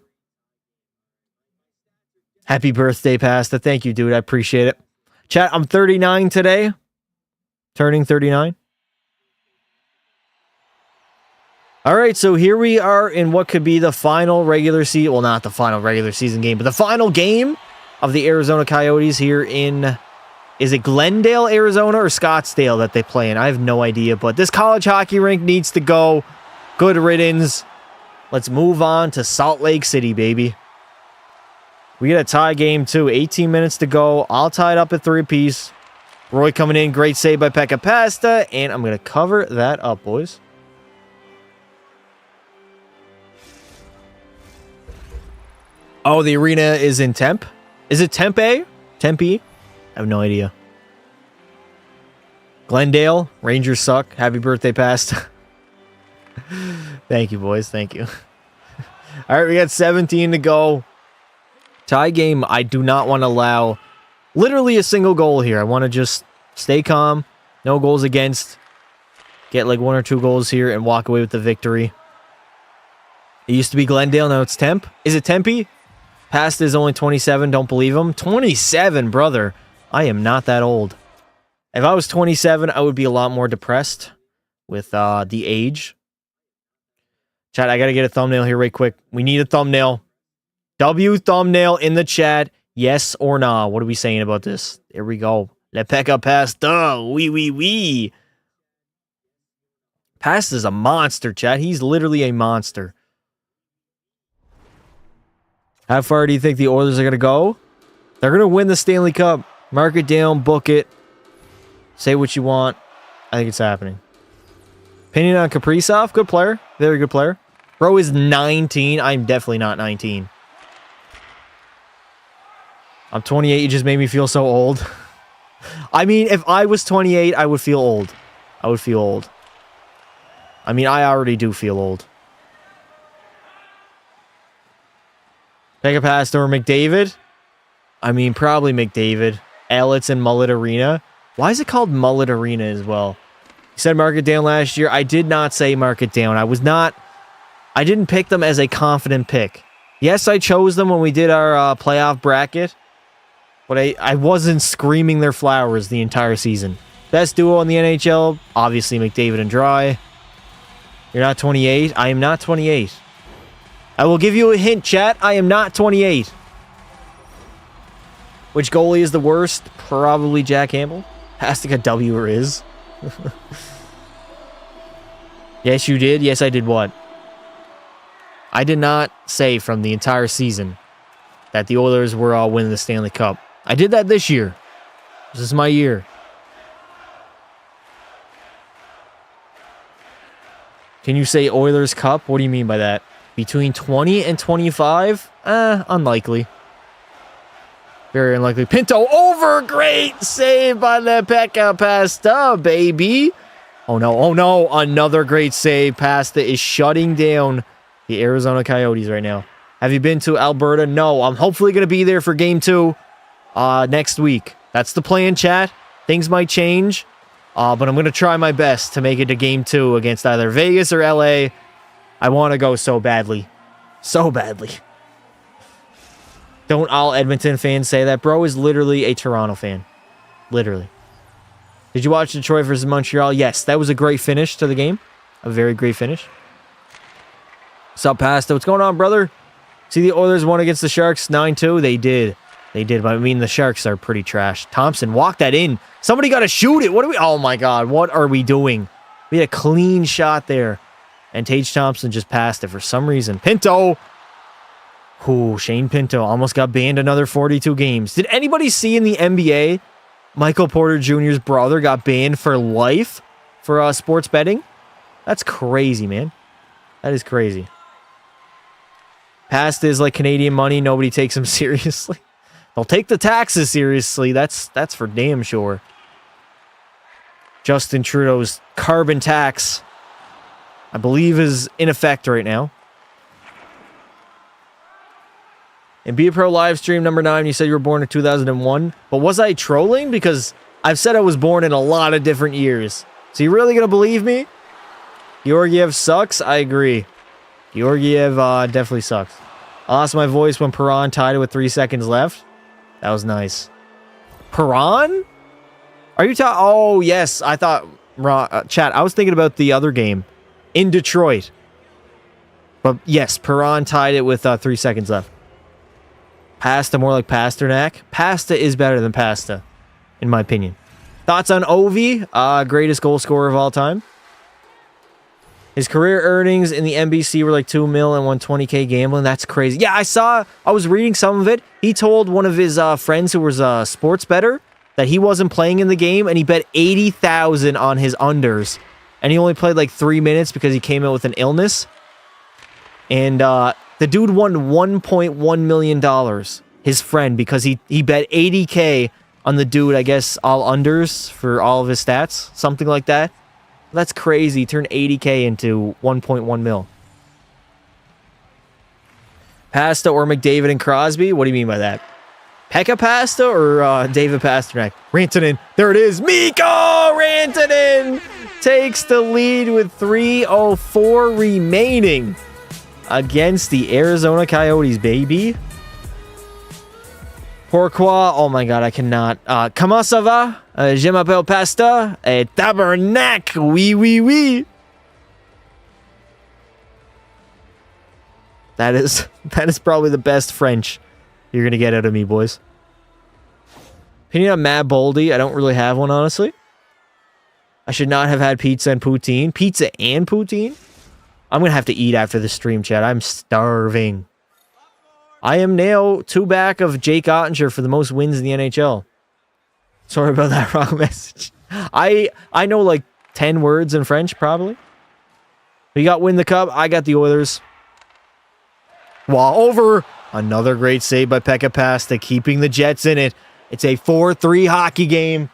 S1: Happy birthday, Pasta. Thank you, dude. I appreciate it. Chat, I'm 39 today. Turning 39. All right, so here we are in what could be the final regular season. Well, not the final regular season game, but the final game of the Arizona Coyotes here in, is it Glendale, Arizona, or Scottsdale that they play in? I have no idea, but this college hockey rink needs to go. Good riddance. Let's move on to Salt Lake City, baby. We get a tie game, too. 18 minutes to go. All tied up at 3 apiece. Roy coming in. Great save by Pekka Pasta. And I'm going to cover that up, boys. Oh, the arena is in Tempe? Is it Tempe? Tempe? I have no idea. Glendale. Rangers suck. Happy birthday, Pasta. Thank you, boys. Thank you. All right, we got 17 to go. Tie game, I do not want to allow literally a single goal here. I want to just stay calm. No goals against. Get like 1 or 2 goals here and walk away with the victory. It used to be Glendale, now it's Tempe. Is it Tempe? Past is only 27, don't believe him. 27, brother. I am not that old. If I was 27, I would be a lot more depressed with the age. Chat, I got to get a thumbnail here right quick. We need a thumbnail. W thumbnail in the chat. Yes or nah? What are we saying about this? There we go. Le Pekka Pasta. Oui. Pasta's a monster, chat. He's literally a monster. How far do you think the Oilers are going to go? They're going to win the Stanley Cup. Mark it down, book it. Say what you want. I think it's happening. Opinion on Kaprizov? Good player. Very good player. Bro is 19. I'm definitely not 19. I'm 28. You just made me feel so old. I mean, if I was 28, I would feel old. I would feel old. I mean, I already do feel old. Take a pass or McDavid? I mean, probably McDavid. Alex and Mullet Arena. Why is it called Mullet Arena as well? You said mark it down last year. I did not say mark it down. I didn't pick them as a confident pick. Yes, I chose them when we did our playoff bracket. But I wasn't screaming their flowers the entire season. Best duo in the NHL, obviously McDavid and Dry. You're not 28? I am not 28. I will give you a hint, chat. I am not 28. Which goalie is the worst? Probably Jack Campbell. Has to get W or is. Yes, you did. Yes, I did what? I did not say from the entire season that the Oilers were all winning the Stanley Cup. I did that this year. This is my year. Can you say Oilers Cup? What do you mean by that? Between 20 and 25? Unlikely. Very unlikely. Pinto over! Great save by the Pekka Pasta, baby! Oh no, another great save. Pasta is shutting down the Arizona Coyotes right now. Have you been to Alberta? No, I'm hopefully going to be there for Game 2 next week. That's the plan, chat. Things might change, but I'm going to try my best to make it to Game 2 against either Vegas or LA. I want to go so badly. So badly. Don't all Edmonton fans say that. Bro is literally a Toronto fan. Literally. Did you watch Detroit versus Montreal? Yes, that was a great finish to the game. A very great finish. What's up, Pasta? What's going on, brother? See the Oilers won against the Sharks 9-2? They did. They did, but I mean, the Sharks are pretty trash. Thompson, walk that in. Somebody got to shoot it. What are we... Oh, my God. What are we doing? We had a clean shot there. And Tage Thompson just passed it for some reason. Pinto. Ooh, Shane Pinto almost got banned another 42 games. Did anybody see in the NBA Michael Porter Jr.'s brother got banned for life for sports betting? That's crazy, man. That is crazy. Past is like Canadian money. Nobody takes him seriously. They'll take the taxes seriously. That's for damn sure. Justin Trudeau's carbon tax, I believe, is in effect right now. And Be a Pro live stream number 9, you said you were born in 2001. But was I trolling? Because I've said I was born in a lot of different years. So you really going to believe me? Georgiev sucks? I agree. Georgiev definitely sucks. I lost my voice when Perron tied it with 3 seconds left. That was nice. Perron? Are you talking? Oh, yes. I thought... chat, I was thinking about the other game. In Detroit. But yes, Perron tied it with 3 seconds left. Pasta, more like Pasternak. Pasta is better than Pasta, in my opinion. Thoughts on Ovi? Greatest goal scorer of all time. His career earnings in the NBC were like $2 million and $120K gambling. That's crazy. Yeah, I was reading some of it. He told one of his friends who was a sports bettor that he wasn't playing in the game, and he bet $80,000 on his unders. And he only played like 3 minutes because he came out with an illness. And the dude won $1.1 million, his friend, because he bet $80K on the dude, I guess, all unders for all of his stats, something like that. That's crazy. He turned $80K into $1.1 mil. Pasta or McDavid and Crosby? What do you mean by that? Pekka Pasta or David Pasternak? Rantanen. There it is. Mikko Rantanen takes the lead with 3:04 remaining against the Arizona Coyotes, baby. Pourquoi? Oh my God, I cannot. Comment ça va? Je m'appelle Pasta. Et tabernacle. Oui, oui, oui. That is probably the best French you're going to get out of me, boys. Opinion on Matt Boldy? I don't really have one, honestly. I should not have had pizza and poutine. Pizza and poutine? I'm going to have to eat after the stream, chat. I'm starving. I am now 2 back of Jake Ottinger for the most wins in the NHL. Sorry about that wrong message. I know like 10 words in French, probably. You got win the cup. I got the Oilers. Wow, over. Another great save by Pekka Pasta, keeping the Jets in it. It's a 4-3 hockey game.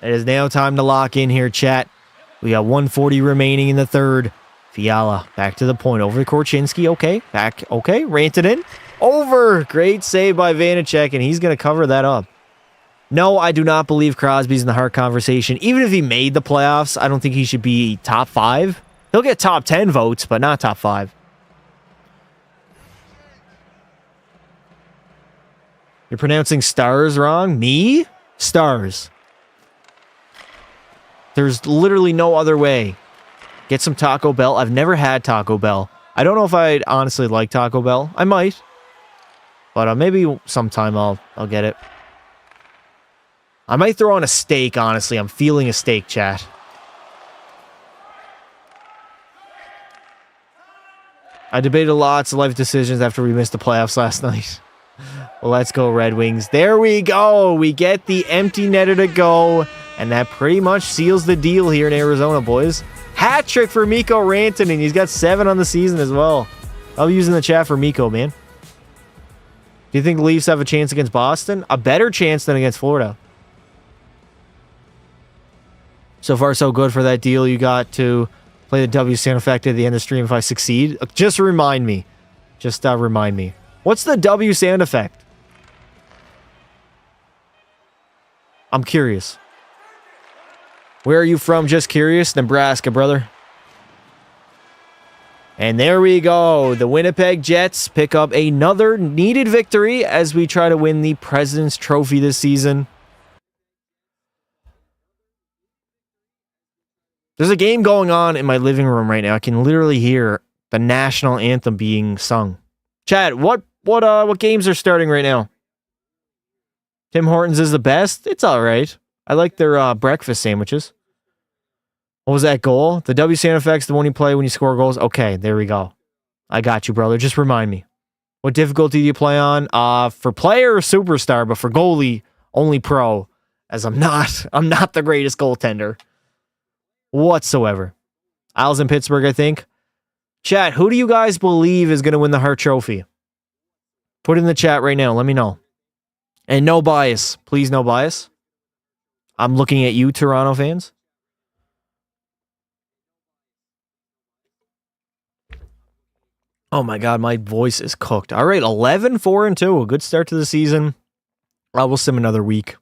S1: It is now time to lock in here, chat. We got 1:40 remaining in the third. Fiala back to the point. Over to Korchinski. Okay, back. Okay, ranted in. Over. Great save by Vanacek, and he's going to cover that up. No, I do not believe Crosby's in the Hart conversation. Even if he made the playoffs, I don't think he should be top 5. He'll get top 10 votes, but not top 5. You're pronouncing stars wrong? Me? Stars. There's literally no other way. Get some Taco Bell. I've never had Taco Bell. I don't know if I'd honestly like Taco Bell. I might. But maybe sometime I'll get it. I might throw on a steak, honestly. I'm feeling a steak, chat. I debated lots of life decisions after we missed the playoffs last night. Well, let's go, Red Wings. There we go. We get the empty netter to go. And that pretty much seals the deal here in Arizona, boys. Hat trick for Mikko Rantanen. He's got 7 on the season as well. I'll be using the chat for Mikko, man. Do you think the Leafs have a chance against Boston? A better chance than against Florida. So far, so good for that deal. You got to play the W sound effect at the end of the stream if I succeed. Just remind me. Just remind me. What's the W sound effect? I'm curious. Where are you from? Just curious. Nebraska, brother. And there we go. The Winnipeg Jets pick up another needed victory as we try to win the President's Trophy this season. There's a game going on in my living room right now. I can literally hear the national anthem being sung. Chad, what games are starting right now? Tim Hortons is the best. It's all right. I like their breakfast sandwiches. What was that goal? The W sound effect's the one you play when you score goals? Okay, there we go. I got you, brother. Just remind me. What difficulty do you play on? For player or superstar, but for goalie, only pro, as I'm not the greatest goaltender whatsoever. Isles in Pittsburgh, I think. Chat, who do you guys believe is going to win the Hart Trophy? Put it in the chat right now. Let me know. And no bias. Please, no bias. I'm looking at you, Toronto fans. Oh my God, my voice is cooked. All right, 11-4-2. A good start to the season. We'll sim another week.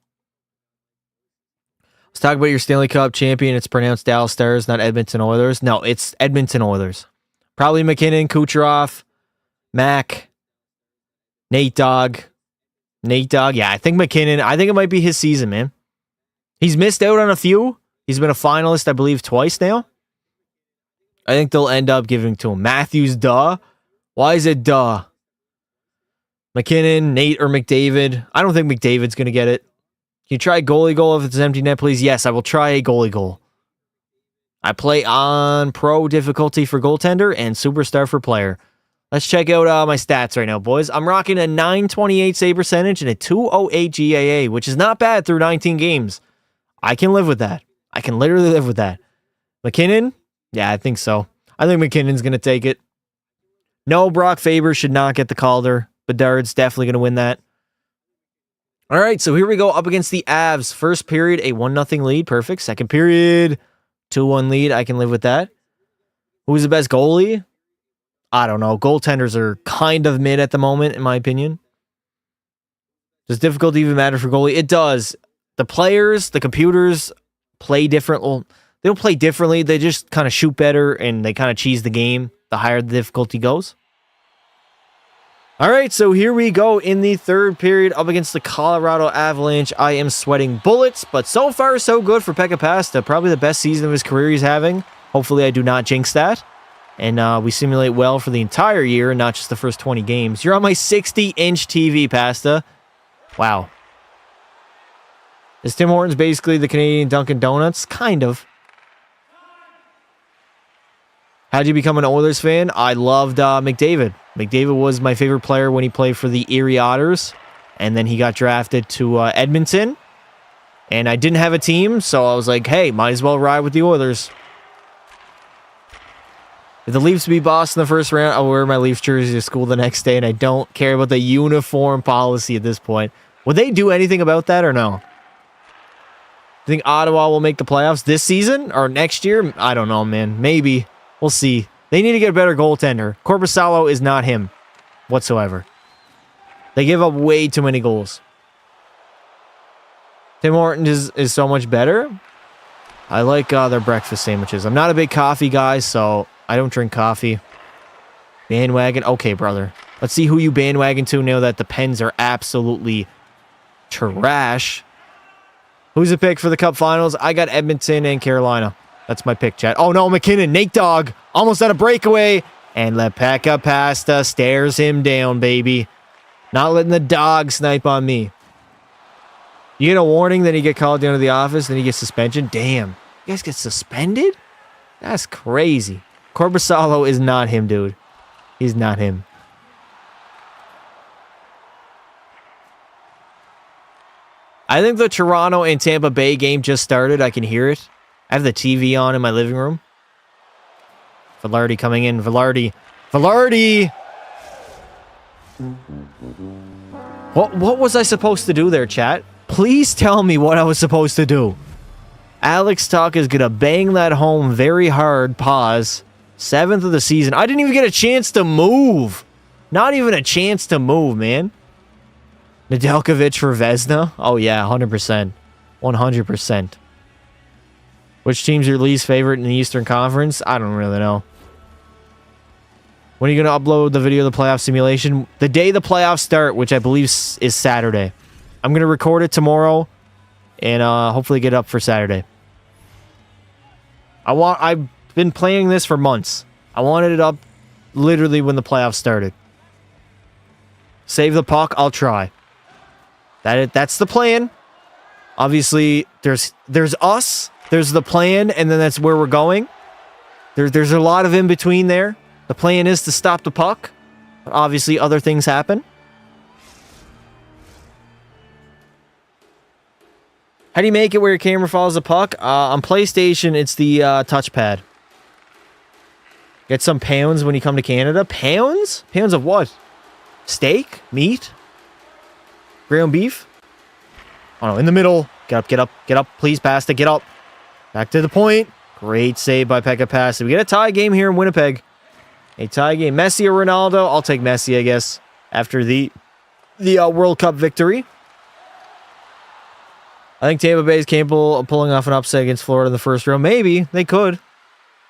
S1: Let's talk about your Stanley Cup champion. It's pronounced Dallas Stars, not Edmonton Oilers. No, it's Edmonton Oilers. Probably McKinnon, Kucherov, Mac, Nate Dogg. Yeah, I think McKinnon. I think it might be his season, man. He's missed out on a few. He's been a finalist, I believe, twice now. I think they'll end up giving to him. Matthews, duh. Why is it duh? McKinnon, Nate, or McDavid. I don't think McDavid's going to get it. Can you try goalie goal if it's empty net, please? Yes, I will try a goalie goal. I play on pro difficulty for goaltender and superstar for player. Let's check out my stats right now, boys. I'm rocking a 928 save percentage and a 208 GAA, which is not bad through 19 games. I can live with that. I can literally live with that. McKinnon? Yeah, I think so. I think McKinnon's going to take it. No, Brock Faber should not get the Calder. Bedard's definitely going to win that. All right, so here we go up against the Avs. First period, a 1-0 lead. Perfect. Second period, 2-1 lead. I can live with that. Who's the best goalie? I don't know. Goaltenders are kind of mid at the moment, in my opinion. Does difficulty even matter for goalie? It does. The players, the computers play different. Well, they don't play differently. They just kind of shoot better and they kind of cheese the game the higher the difficulty goes. All right, so here we go in the third period up against the Colorado Avalanche. I am sweating bullets, but so far so good for Pekka Pasta. Probably the best season of his career he's having. Hopefully I do not jinx that. And we simulate well for the entire year and not just the first 20 games. You're on my 60-inch TV, Pasta. Wow. Is Tim Hortons basically the Canadian Dunkin' Donuts? Kind of. How'd you become an Oilers fan? I loved McDavid. McDavid was my favorite player when he played for the Erie Otters. And then he got drafted to Edmonton. And I didn't have a team, so I was like, hey, might as well ride with the Oilers. If the Leafs beat Boston in the first round, I'll wear my Leafs jersey to school the next day, and I don't care about the uniform policy at this point. Would they do anything about that or no? You think Ottawa will make the playoffs this season or next year? I don't know, man. Maybe. We'll see. They need to get a better goaltender. Korpisalo is not him whatsoever. They give up way too many goals. Tim Hortons is so much better. I like their breakfast sandwiches. I'm not a big coffee guy, so I don't drink coffee. Bandwagon. Okay, brother. Let's see who you bandwagon to now that the Pens are absolutely trash. Who's the pick for the Cup Finals? I got Edmonton and Carolina. That's my pick, chat. Oh, no, McKinnon. Nate Dogg. Almost at a breakaway. And Lepeka Pasta stares him down, baby. Not letting the dog snipe on me. You get a warning, then you get called down to the office, then you get suspension. Damn. You guys get suspended? That's crazy. Korpisalo is not him, dude. He's not him. I think the Toronto and Tampa Bay game just started. I can hear it. I have the TV on in my living room. Velarde coming in. Velarde. What was I supposed to do there, chat? Please tell me what I was supposed to do. Alex Tuch is going to bang that home very hard. Pause. 7th of the season. I didn't even get a chance to move. Not even a chance to move, man. Nedeljkovic for Vezina? Oh, yeah, 100%. 100%. Which team's your least favorite in the Eastern Conference? I don't really know. When are you going to upload the video of the playoff simulation? The day the playoffs start, which I believe is Saturday. I'm going to record it tomorrow and hopefully get up for Saturday. I've been planning this for months. I wanted it up literally when the playoffs started. Save the puck, I'll try. That's the plan. Obviously, there's us, there's the plan, and then that's where we're going. There's a lot of in between there. The plan is to stop the puck, but obviously other things happen. How do you make it where your camera follows the puck? On PlayStation, it's the touchpad. Get some pounds when you come to Canada. Pounds? Pounds of what? Steak? Meat? Ground beef? Oh no, in the middle. Get up. Please, Pasta, get up. Back to the point. Great save by Pekka Pasta. We get a tie game here in Winnipeg. A tie game. Messi or Ronaldo? I'll take Messi, I guess, after the World Cup victory. I think Tampa Bay is capable of pulling off an upset against Florida in the first round. Maybe. They could.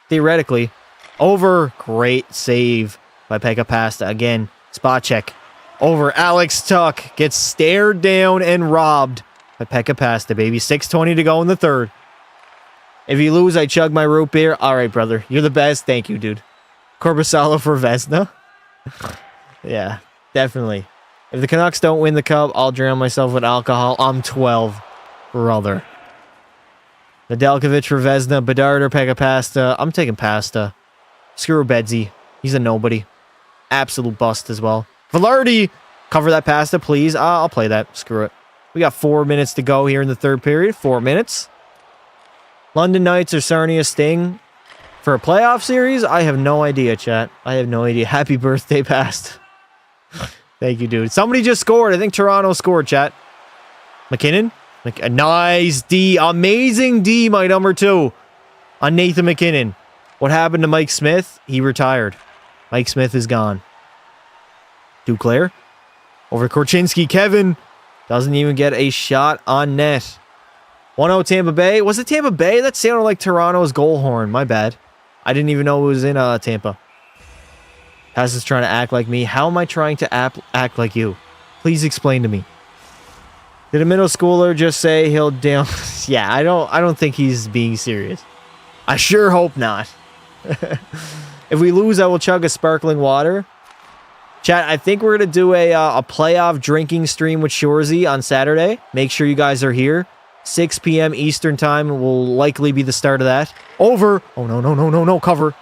S1: Theoretically. Over. Great save by Pekka Pasta. Again, spot check. Over. Alex Tuch gets stared down and robbed by Pekka Pasta, baby. 6:20 to go in the third. If you lose, I chug my root beer. All right, brother. You're the best. Thank you, dude. Korpisalo for Vezina. Yeah, definitely. If the Canucks don't win the Cup, I'll drown myself with alcohol. I'm 12. Brother. Nedeljkovic for Vezina. Bedard or Pekka Pasta. I'm taking Pasta. Screw Bedsy. He's a nobody. Absolute bust as well. Velarde. Cover that Pasta, please. I'll play that. Screw it. We got 4 minutes to go here in the third period. 4 minutes. London Knights or Sarnia Sting for a playoff series? I have no idea, chat. I have no idea. Happy birthday, Past. Thank you, dude. Somebody just scored. I think Toronto scored, chat. McKinnon? A nice D. Amazing D, my number 2. On Nathan McKinnon. What happened to Mike Smith? He retired. Mike Smith is gone. Duclair. Over Korchinski. Kevin doesn't even get a shot on net. 1-0 Tampa Bay. Was it Tampa Bay? That sounded like Toronto's goal horn. My bad. I didn't even know it was in Tampa. Pass is trying to act like me. How am I trying to act like you? Please explain to me. Did a middle schooler just say he'll down? Yeah, I don't think he's being serious. I sure hope not. If we lose, I will chug a sparkling water. Chat, I think we're going to do a playoff drinking stream with Shorzy on Saturday. Make sure you guys are here. 6 p.m. Eastern time will likely be the start of that. Over. Oh, no. Cover.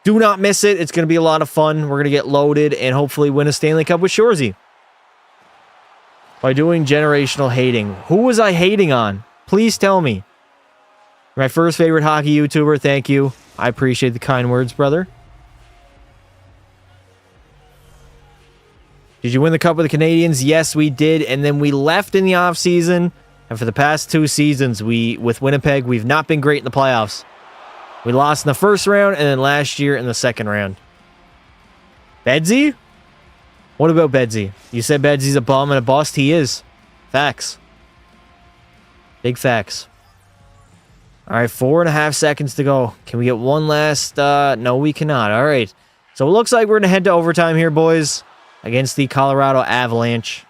S1: Do not miss it. It's going to be a lot of fun. We're going to get loaded and hopefully win a Stanley Cup with Shorzy. By doing generational hating. Who was I hating on? Please tell me. My first favorite hockey YouTuber. Thank you. I appreciate the kind words, brother. Did you win the Cup with the Canadiens? Yes, we did. And then we left in the offseason. And for the past 2 seasons, with Winnipeg, we've not been great in the playoffs. We lost in the first round and then last year in the second round. Bedsy? What about Bedsy? You said Bedsy's a bum and a bust. He is. Facts. Big facts. All right, 4.5 seconds to go. Can we get one last? No, we cannot. All right. So it looks like we're going to head to overtime here, boys, against the Colorado Avalanche.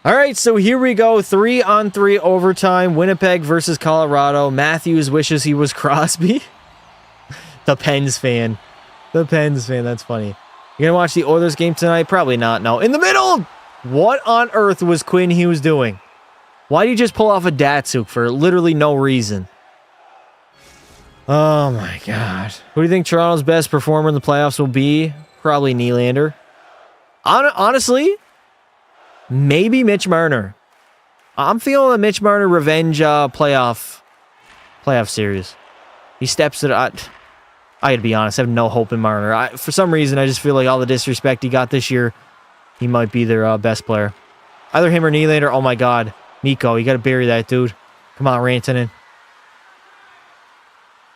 S1: All right, so here we go. 3-on-3 overtime. Winnipeg versus Colorado. Matthews wishes he was Crosby. The Pens fan. That's funny. You going to watch the Oilers game tonight? Probably not. No. In the middle! What on earth was Quinn Hughes doing? Why did you just pull off a Datsuk for literally no reason? Oh, my God. Who do you think Toronto's best performer in the playoffs will be? Probably Nylander. Honestly, maybe Mitch Marner. I'm feeling a Mitch Marner revenge playoff series. He steps it out. I gotta be honest, I have no hope in Marner. For some reason, I just feel like all the disrespect he got this year, he might be their best player. Either him or Nylander. Oh my God. Nico, you gotta bury that dude. Come on, Rantanen.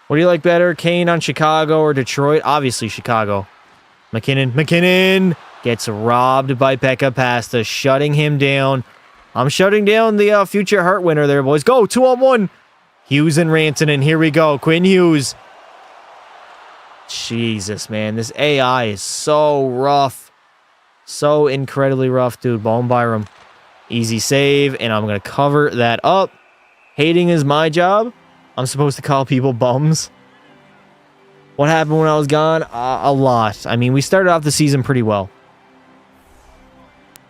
S1: What do you like better, Kane on Chicago or Detroit? Obviously Chicago. McKinnon gets robbed by Pekka Pasta, shutting him down. I'm shutting down the future Hart winner there, boys. Go, 2-on-1. Hughes and Rantanen. Here we go. Quinn Hughes. Jesus, man. This AI is so rough. So incredibly rough, dude. Bone Byram. Easy save, and I'm going to cover that up. Hating is my job. I'm supposed to call people bums. What happened when I was gone? A lot. I mean, we started off the season pretty well.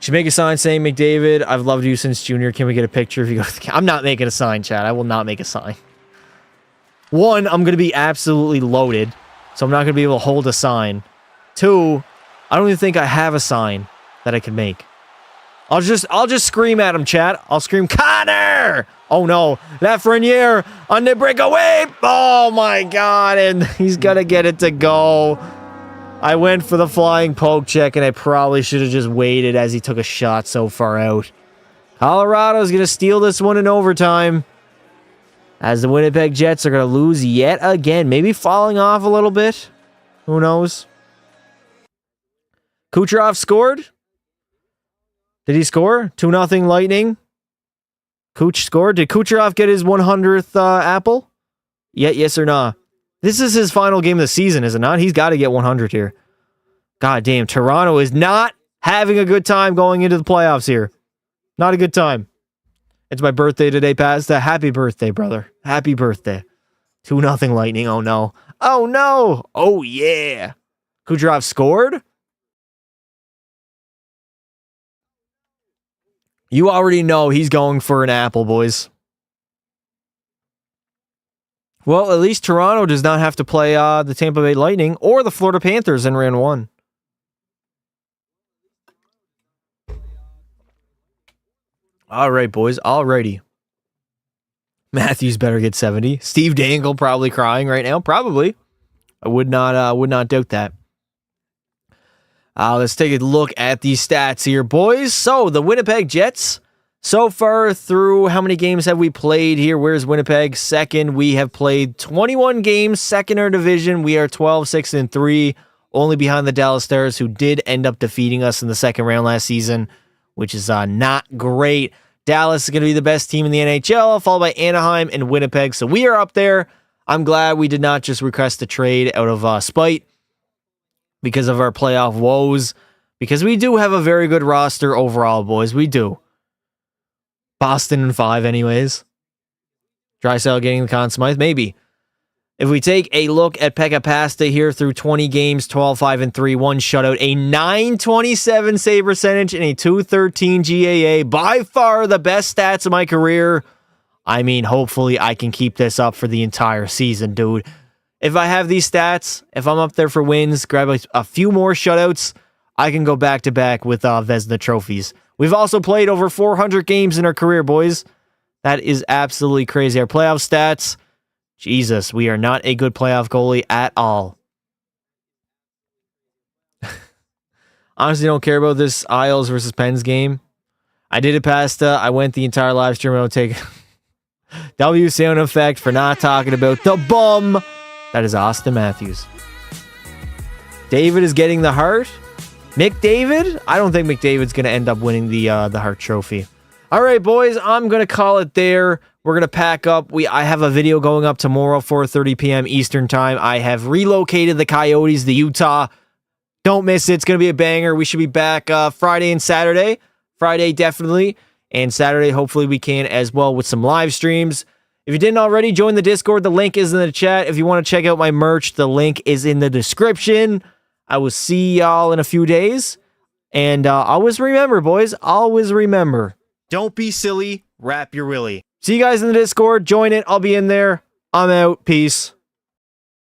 S1: Should make a sign saying, McDavid, I've loved you since junior. Can we get a picture if you go to the... I'm not making a sign, Chad. I will not make a sign. One, I'm going to be absolutely loaded, so I'm not going to be able to hold a sign. Two, I don't even think I have a sign that I can make. I'll just scream at him, chat. I'll scream, Connor! Oh no, Lafreniere on the breakaway! Oh my God, and he's gonna get it to go. I went for the flying poke check, and I probably should have just waited as he took a shot so far out. Colorado's gonna steal this one in overtime, as the Winnipeg Jets are gonna lose yet again. Maybe falling off a little bit. Who knows? Kucherov scored. Did he score? 2-0 Lightning. Kuch scored. Did Kucherov get his 100th apple? Yes or nah? This is his final game of the season, is it not? He's got to get 100 here. God damn, Toronto is not having a good time going into the playoffs here. Not a good time. It's my birthday today, Pasta. Happy birthday, brother. Happy birthday. 2-0 Lightning. Oh no. Oh no. Oh yeah. Kucherov scored? You already know he's going for an apple, boys. Well, at least Toronto does not have to play the Tampa Bay Lightning or the Florida Panthers in round one. All right, boys. Alrighty. Matthews better get 70. Steve Dangle probably crying right now. Probably. I would not doubt that. Let's take a look at these stats here, boys. So, the Winnipeg Jets, so far through, how many games have we played here? Where's Winnipeg? Second, we have played 21 games, second in our division. We are 12-6-3, only behind the Dallas Stars, who did end up defeating us in the second round last season, which is not great. Dallas is going to be the best team in the NHL, followed by Anaheim and Winnipeg. So, we are up there. I'm glad we did not just request a trade out of spite, because of our playoff woes, because we do have a very good roster overall, boys. We do. Boston in 5 anyways. Drysdale getting the Conn Smythe, maybe. If we take a look at Pekka Pasta here through 20 games, 12-5-3, 1 shutout, a .927 save percentage, and a .213 GAA, by far the best stats of my career. I mean, hopefully I can keep this up for the entire season, dude. If I have these stats, if I'm up there for wins, grab a few more shutouts, I can go back-to-back with Vezina trophies. We've also played over 400 games in our career, boys. That is absolutely crazy. Our playoff stats, Jesus, we are not a good playoff goalie at all. Honestly, don't care about this Isles versus Pens game. I did it past, I went the entire live stream. I'll take W sound effect for not talking about the bum. That is Austin Matthews. David is getting the Hart. McDavid? I don't think McDavid's going to end up winning the Hart Trophy. All right, boys, I'm going to call it there. We're going to pack up. I have a video going up tomorrow, 4:30 p.m. Eastern Time. I have relocated the Coyotes to Utah. Don't miss it. It's going to be a banger. We should be back Friday and Saturday. Friday, definitely. And Saturday, hopefully we can as well with some live streams. If you didn't already, join the Discord. The link is in the chat. If you want to check out my merch, the link is in the description. I will see y'all in a few days. And always remember, boys, always remember, don't be silly, wrap your willy. See you guys in the Discord. Join it. I'll be in there. I'm out. Peace.